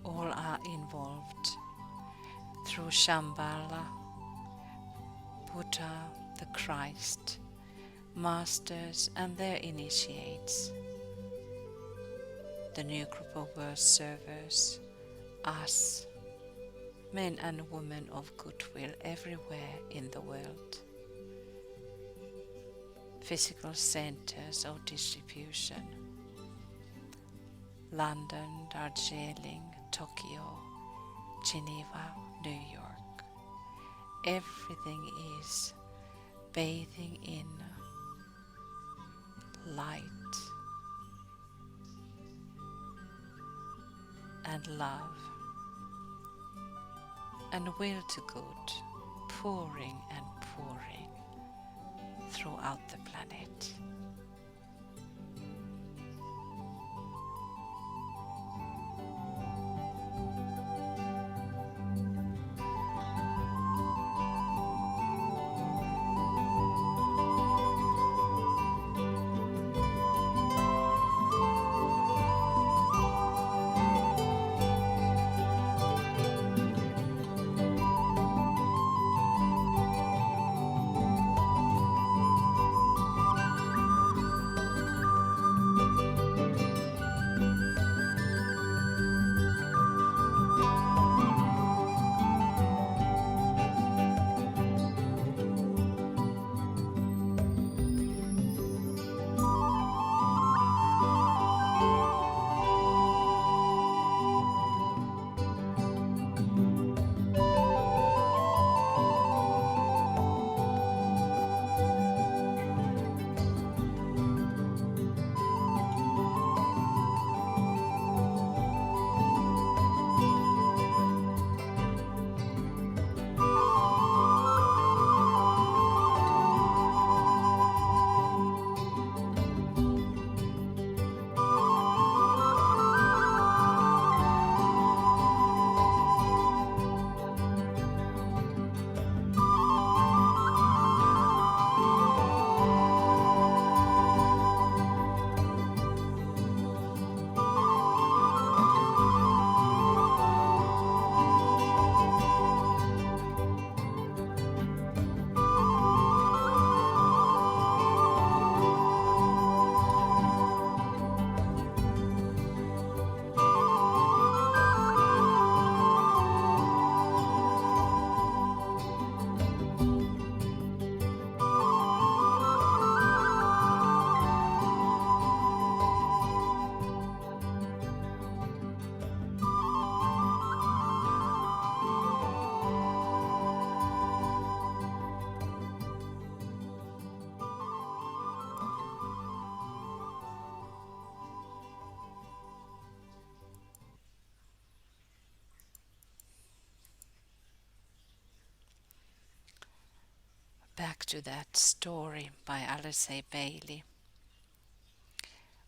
All are involved through Shambhala, Buddha, the Christ, masters and their initiates, the new group of world servers, us, men and women of goodwill everywhere in the world, physical centers of distribution, London, Darjeeling, Tokyo, Geneva, New York. Everything is bathing in light and love and will to good, pouring and pouring throughout the planet. Back to that story by Alice Bailey.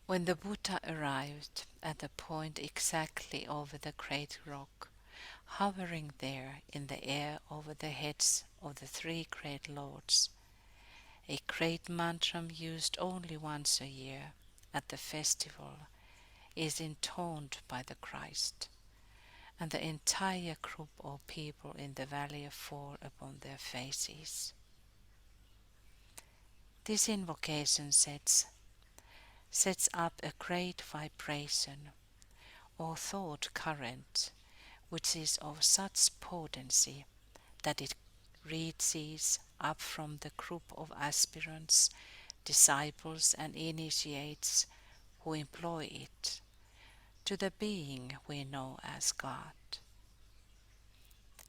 When the Buddha arrived at the point exactly over the great rock, hovering there in the air over the heads of the three great lords, A great mantra used only once a year at the festival is intoned by the Christ, and the entire group of people in the valley fall upon their faces. This invocation sets up a great vibration or thought current which is of such potency that it reaches up from the group of aspirants, disciples, and initiates who employ it to the being we know as God.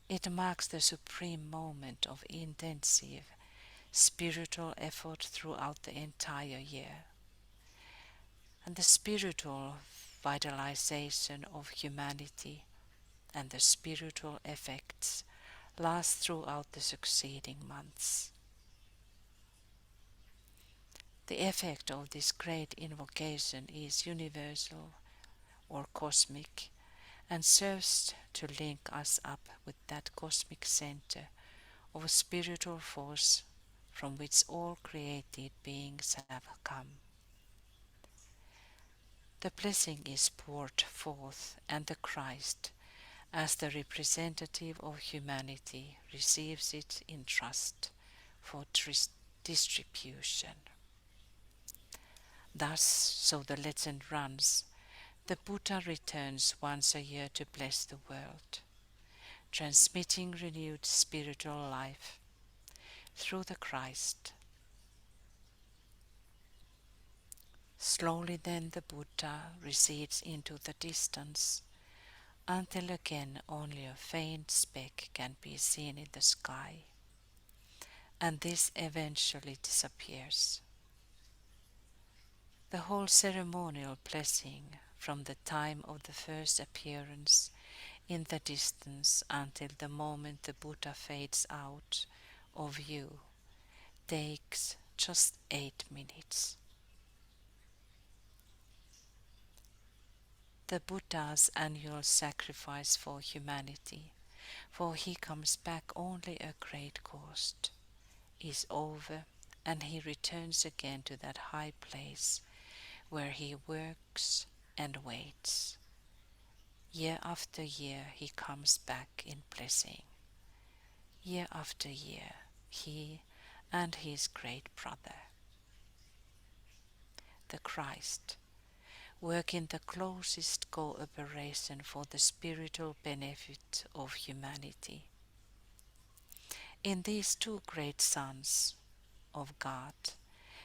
It marks the supreme moment of intensive spiritual effort throughout the entire year, and the spiritual vitalization of humanity and the spiritual effects last throughout the succeeding months. The effect of this great invocation is universal or cosmic and serves to link us up with that cosmic center of spiritual force from which all created beings have come. The blessing is poured forth, and the Christ, as the representative of humanity, receives it in trust for distribution. Thus, so the legend runs, the Buddha returns once a year to bless the world, transmitting renewed spiritual life through the Christ. Slowly then the Buddha recedes into the distance, until again only a faint speck can be seen in the sky, and this eventually disappears. The whole ceremonial blessing from the time of the first appearance in the distance until the moment the Buddha fades out of view takes just 8 minutes. The Buddha's annual sacrifice for humanity, for he comes back only a great cost, is over, and he returns again to that high place where he works and waits. Year after year he comes back in blessing. Year after year he and his great brother, the Christ, work in the closest cooperation for the spiritual benefit of humanity. In these two great sons of God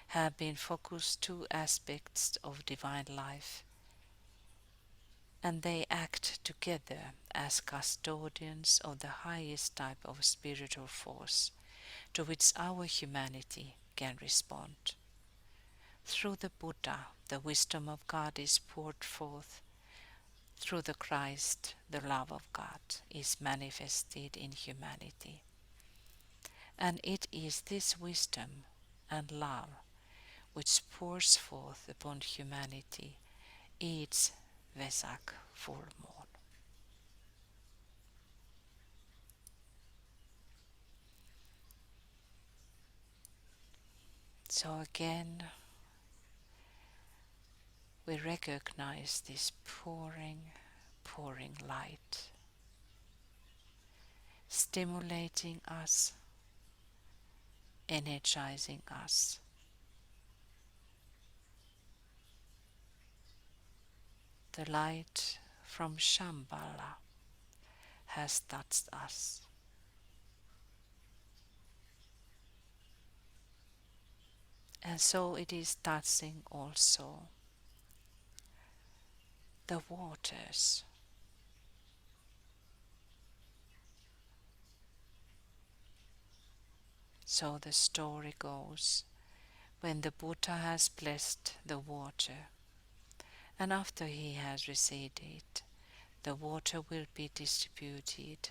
have been focused two aspects of divine life, and they act together as custodians of the highest type of spiritual force to which our humanity can respond. Through the Buddha, the wisdom of God is poured forth. Through the Christ, the love of God is manifested in humanity. And it is this wisdom and love which pours forth upon humanity each Vesak full moon. So again, we recognize this pouring light, stimulating us, energizing us. The light from Shambhala has touched us. And so it is touching also the waters. So the story goes, when the Buddha has blessed the water, and after he has receded, the water will be distributed,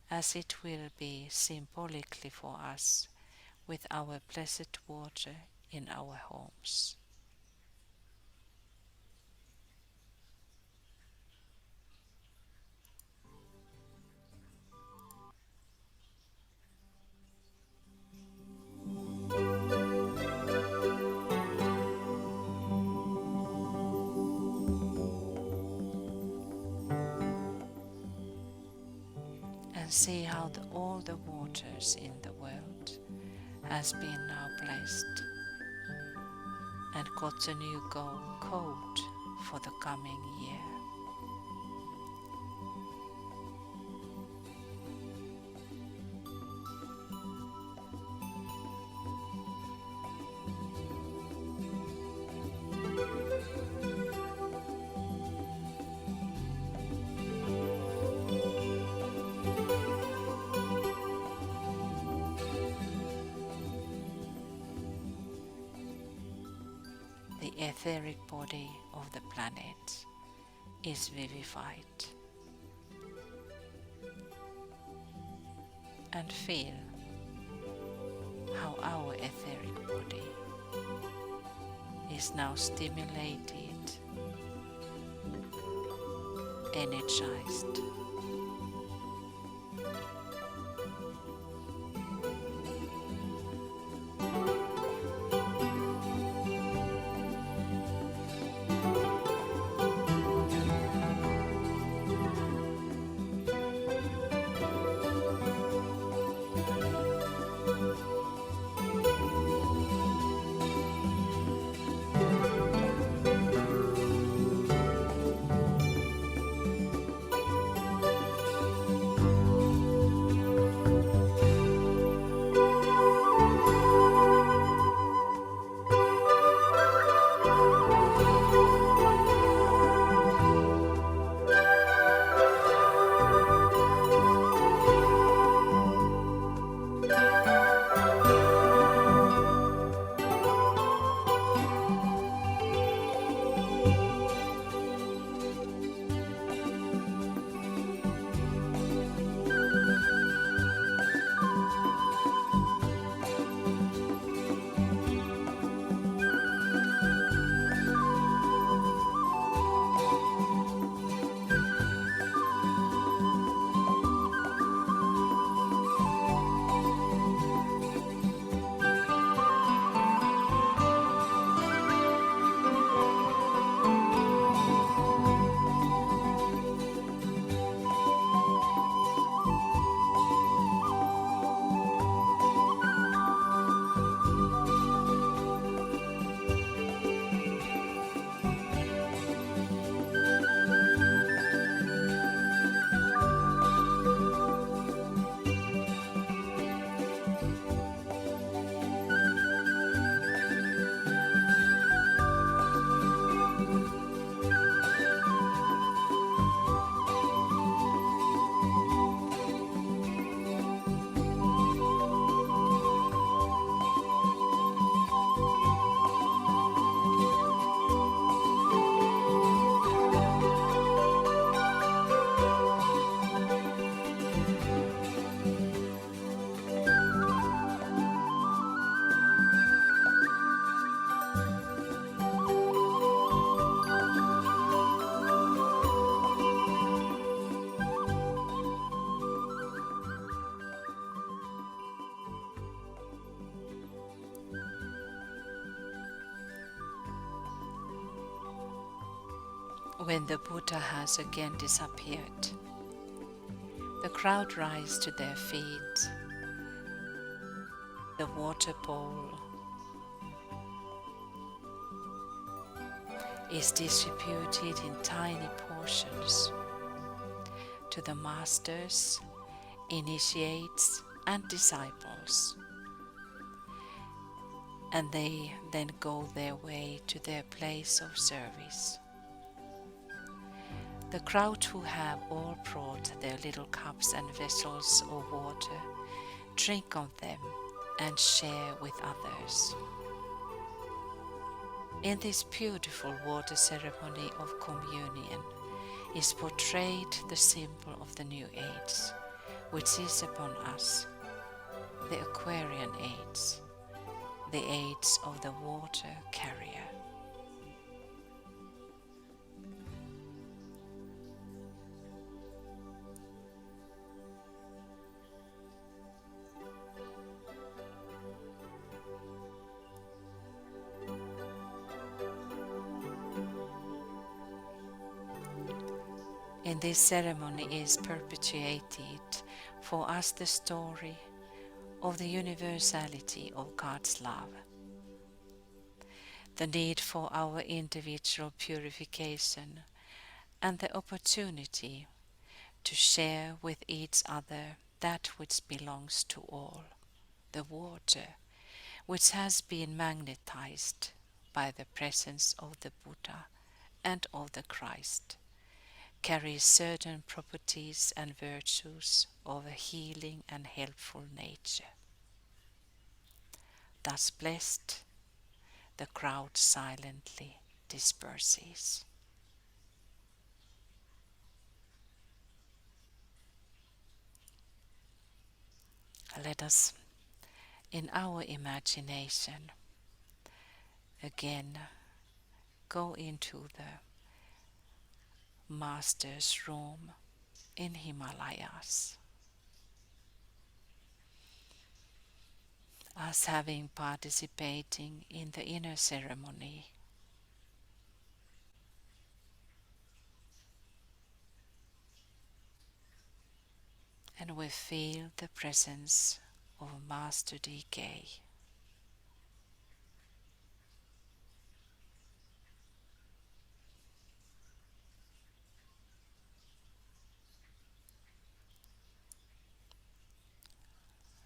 as it will be symbolically for us with our blessed water in our homes. and see how all the waters in the world has been now blessed and got a new code for the coming year. The etheric body of the planet is vivified. And feel how our etheric body is now stimulated, energized. When the Buddha has again disappeared, the crowd rise to their feet. The water bowl is distributed in tiny portions to the masters, initiates, and disciples, and they then go their way to their place of service. The crowd who have all brought their little cups and vessels of water drink of them and share with others. In this beautiful water ceremony of communion is portrayed the symbol of the new age, which is upon us, the Aquarian age, the age of the water carrier. In this ceremony is perpetuated for us the story of the universality of God's love, the need for our individual purification, and the opportunity to share with each other that which belongs to all, the water, which has been magnetized by the presence of the Buddha and of the Christ, carries certain properties and virtues of a healing and helpful nature. Thus blessed, the crowd silently disperses. Let us, in our imagination, again go into the Master's room in Himalayas, us having participating in the inner ceremony, and we feel the presence of Master DK.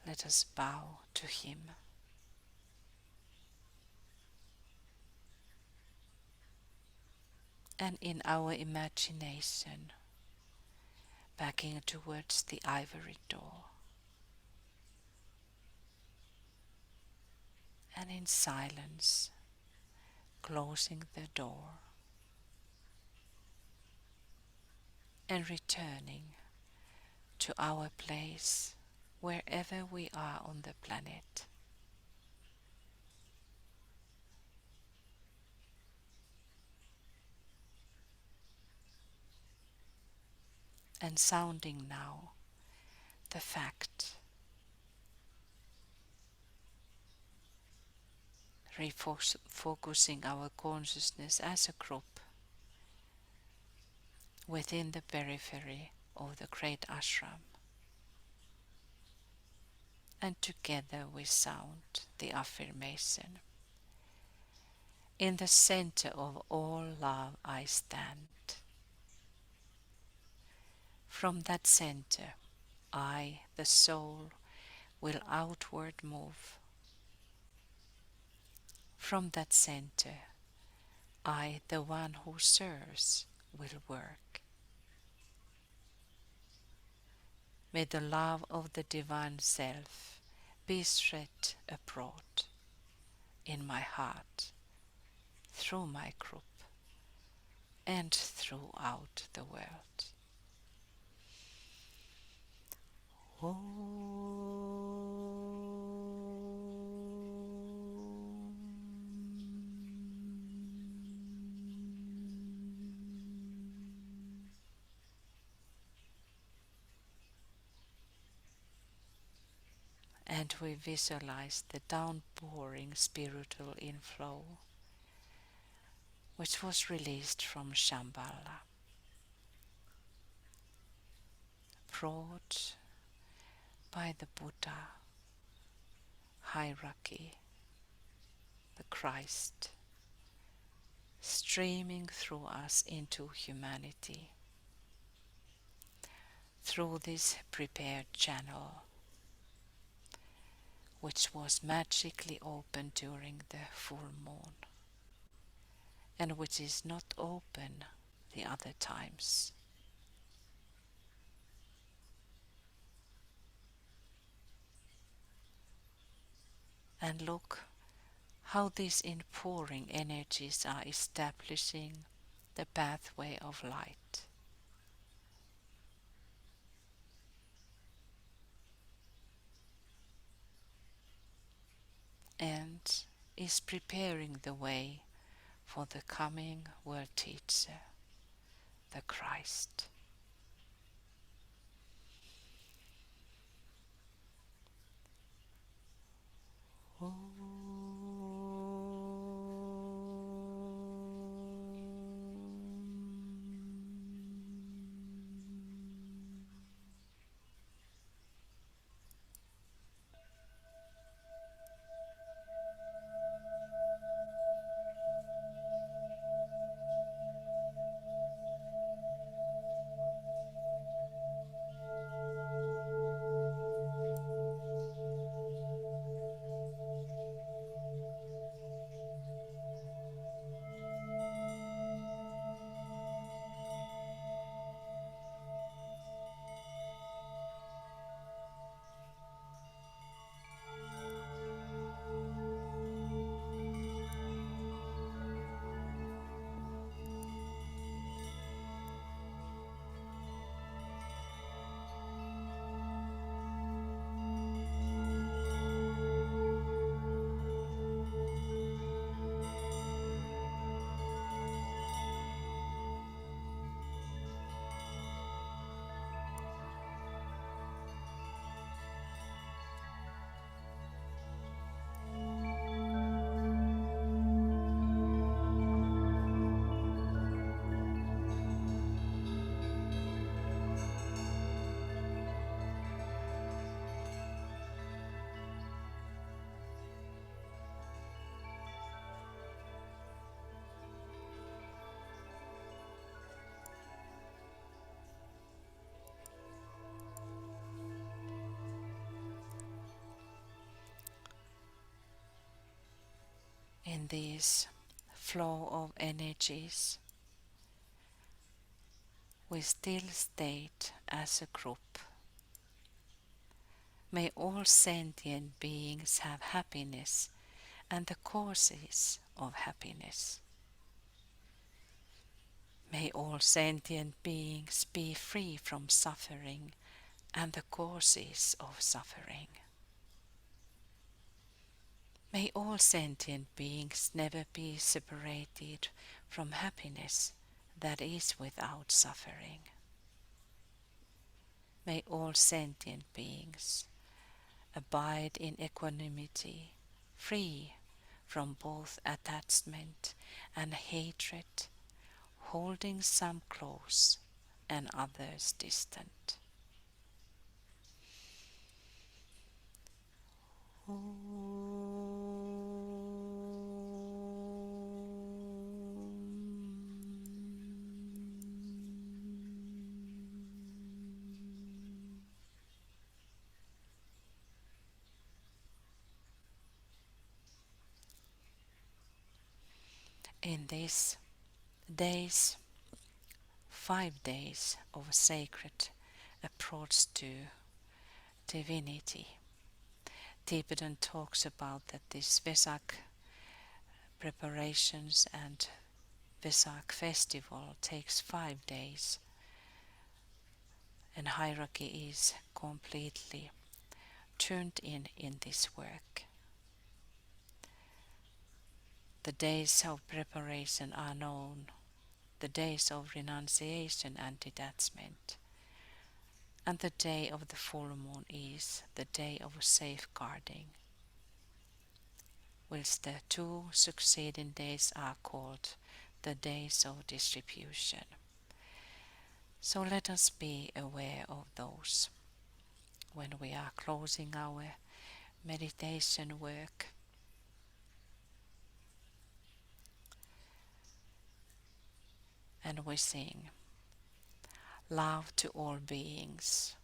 Let us bow to him. And in our imagination, backing towards the ivory door, and in silence, closing the door and returning to our place wherever we are on the planet. And sounding now the fact, refocusing our consciousness as a group within the periphery of the great ashram. And together we sound the affirmation. In the center of all love I stand. From that center, I, the soul, will outward move. From that center, I, the one who serves, will work. May the love of the Divine Self be spread abroad in my heart, through my group, and throughout the world. And we visualize the downpouring spiritual inflow which was released from Shambhala, brought by the Buddha hierarchy, the Christ, streaming through us into humanity, through this prepared channel, which was magically opened during the full moon, and which is not open the other times. And look how these inpouring energies are establishing the pathway of light. And is preparing the way for the coming world teacher, the Christ. in this flow of energies, we still state as a group, may all sentient beings have happiness and the causes of happiness. May all sentient beings be free from suffering and the causes of suffering. May all sentient beings never be separated from happiness that is without suffering. May all sentient beings abide in equanimity, free from both attachment and hatred, holding some close and others distant. In these days, 5 days of a sacred approach to divinity, Tibetan talks about that this Vesak preparations and Vesak festival takes 5 days, and hierarchy is completely turned in this work. The days of preparation are known, the days of renunciation and detachment, and the day of the full moon is the day of safeguarding, whilst the 2 succeeding days are called the days of distribution. So let us be aware of those when we are closing our meditation work. And we sing, love to all beings,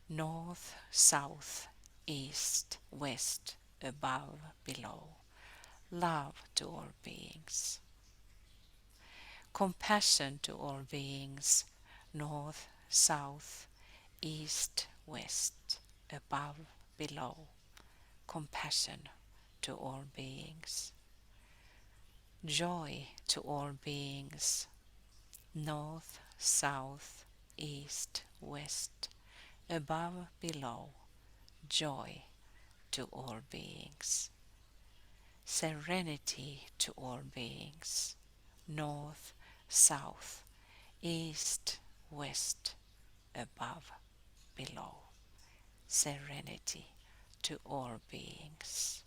north, south, east, west, above, below. Love to all beings. Compassion to all beings, north, south, east, west, above, below. Compassion to all beings. Joy to all beings, north, south, east, west, above, below. Joy to all beings. Serenity to all beings, north, south, east, west, above, below. Serenity to all beings.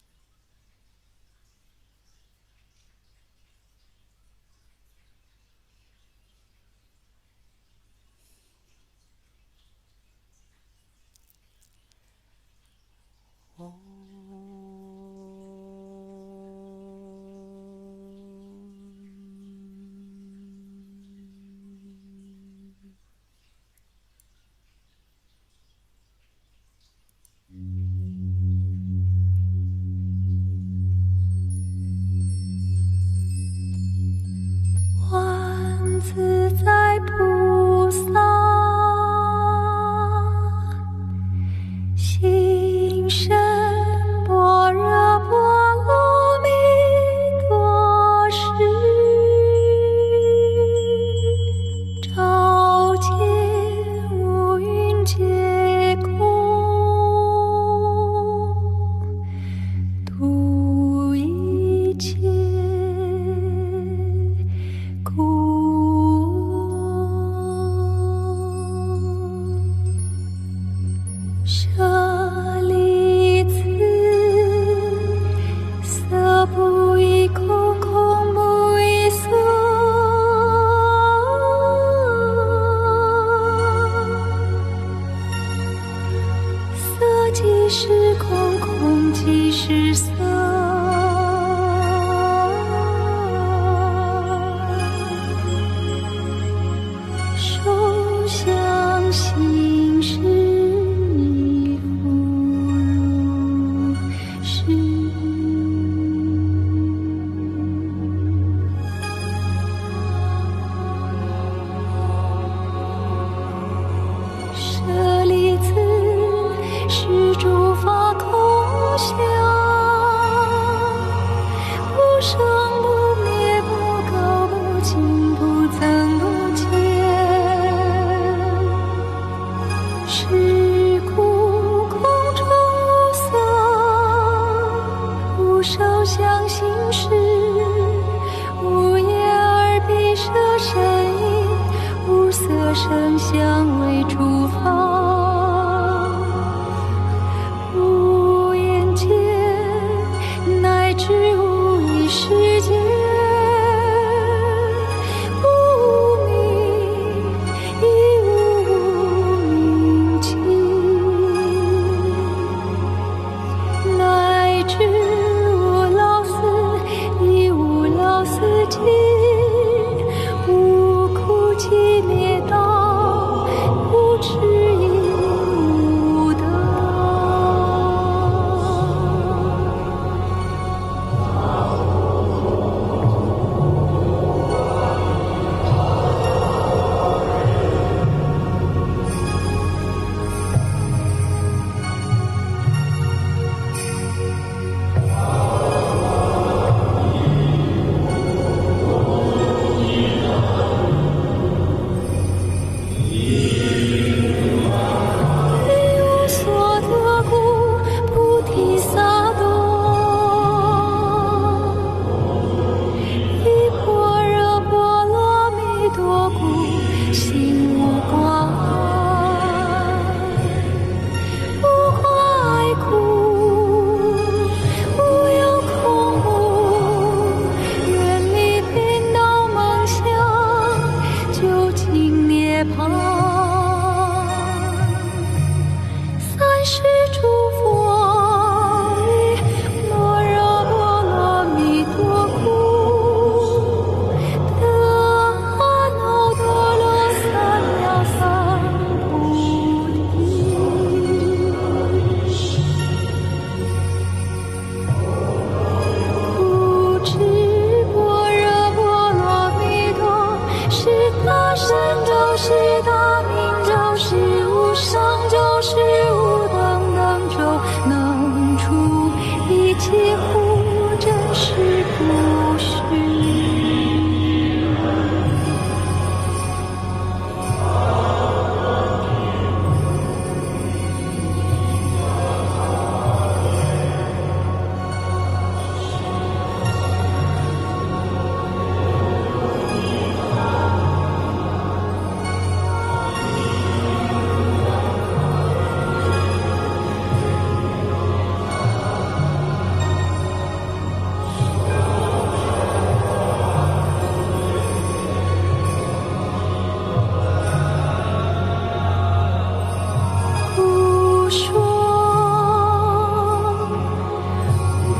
声相为祝福，无言间乃至无意识间，无名亦无名情，乃至无老死亦无老死尽，无苦集灭道，无痴亦无得。一无所得故，菩提萨埵。一般若波罗蜜多故，心无挂碍，无挂碍故，无有空无，远离颠倒梦想，究竟涅槃。三世诸佛于般若波罗蜜多故，得阿耨多罗三藐三菩提。不知般若波罗蜜多，是大神咒，是大明咒，是无上咒，是无等等咒，能除一切苦，真实不虚。不说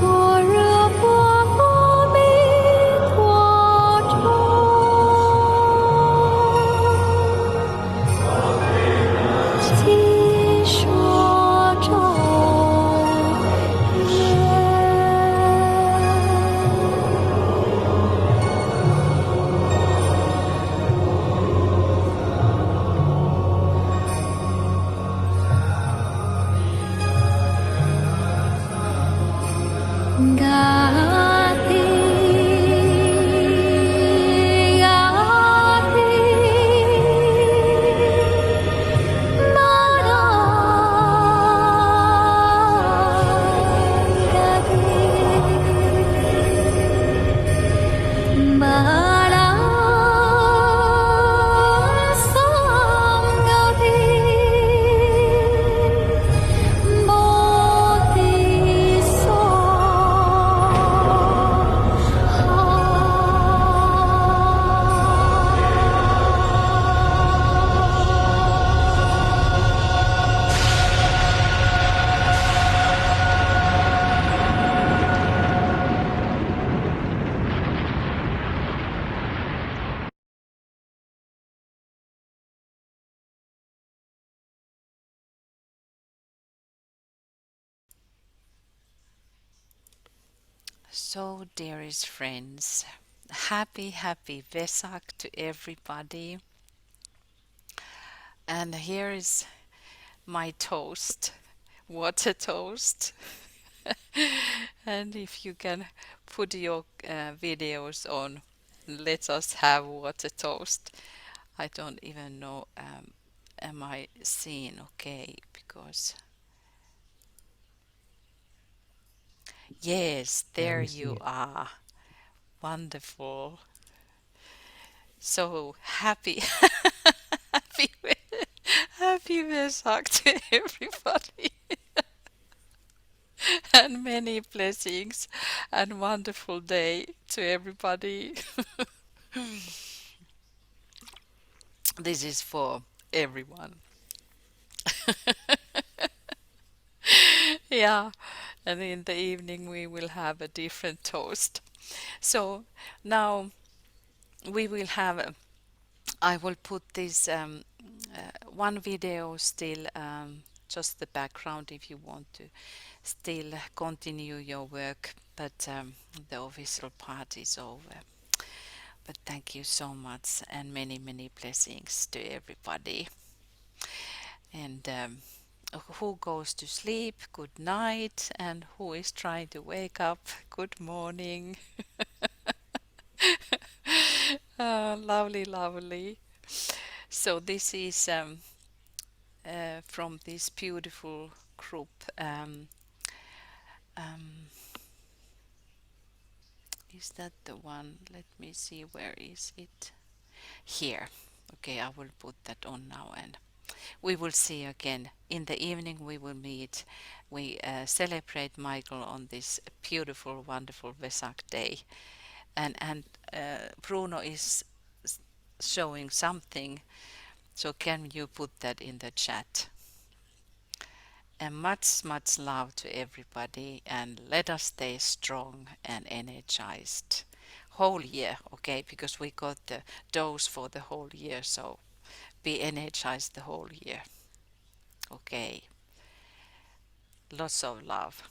般若波罗蜜多咒，即说咒言。嘎提嘎提，玛达嘎提，玛达桑嘎提，摩提娑。So, dearest friends, happy Vesak to everybody. And here is my toast, water toast. And if you can put your videos on, let us have water toast. I don't even know, am I seen okay? Because yes, Yeah, there we see you it. are. Wonderful. So happy Happy Vesak to everybody and many blessings and wonderful day to everybody. This is for everyone. Yeah, and in the evening we will have a different toast. So now we will have, I will put this one video still, just the background if you want to still continue your work, but the official part is over. But thank you so much and many, many blessings to everybody. And who goes to sleep, good night, and who is trying to wake up, good morning. Lovely, lovely. So this is from this beautiful group. Um, is that the one? Let me see, where is it? Here. Okay, I will put that on now, and we will see again. In the evening we will meet. We celebrate Michael on this beautiful, wonderful Vesak day. And Bruno is showing something, so can you put that in the chat? And much, much love to everybody, and let us stay strong and energized. Whole year, okay, because we got the dose for the whole year, so be energized the whole year. Okay, lots of love.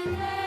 Amen.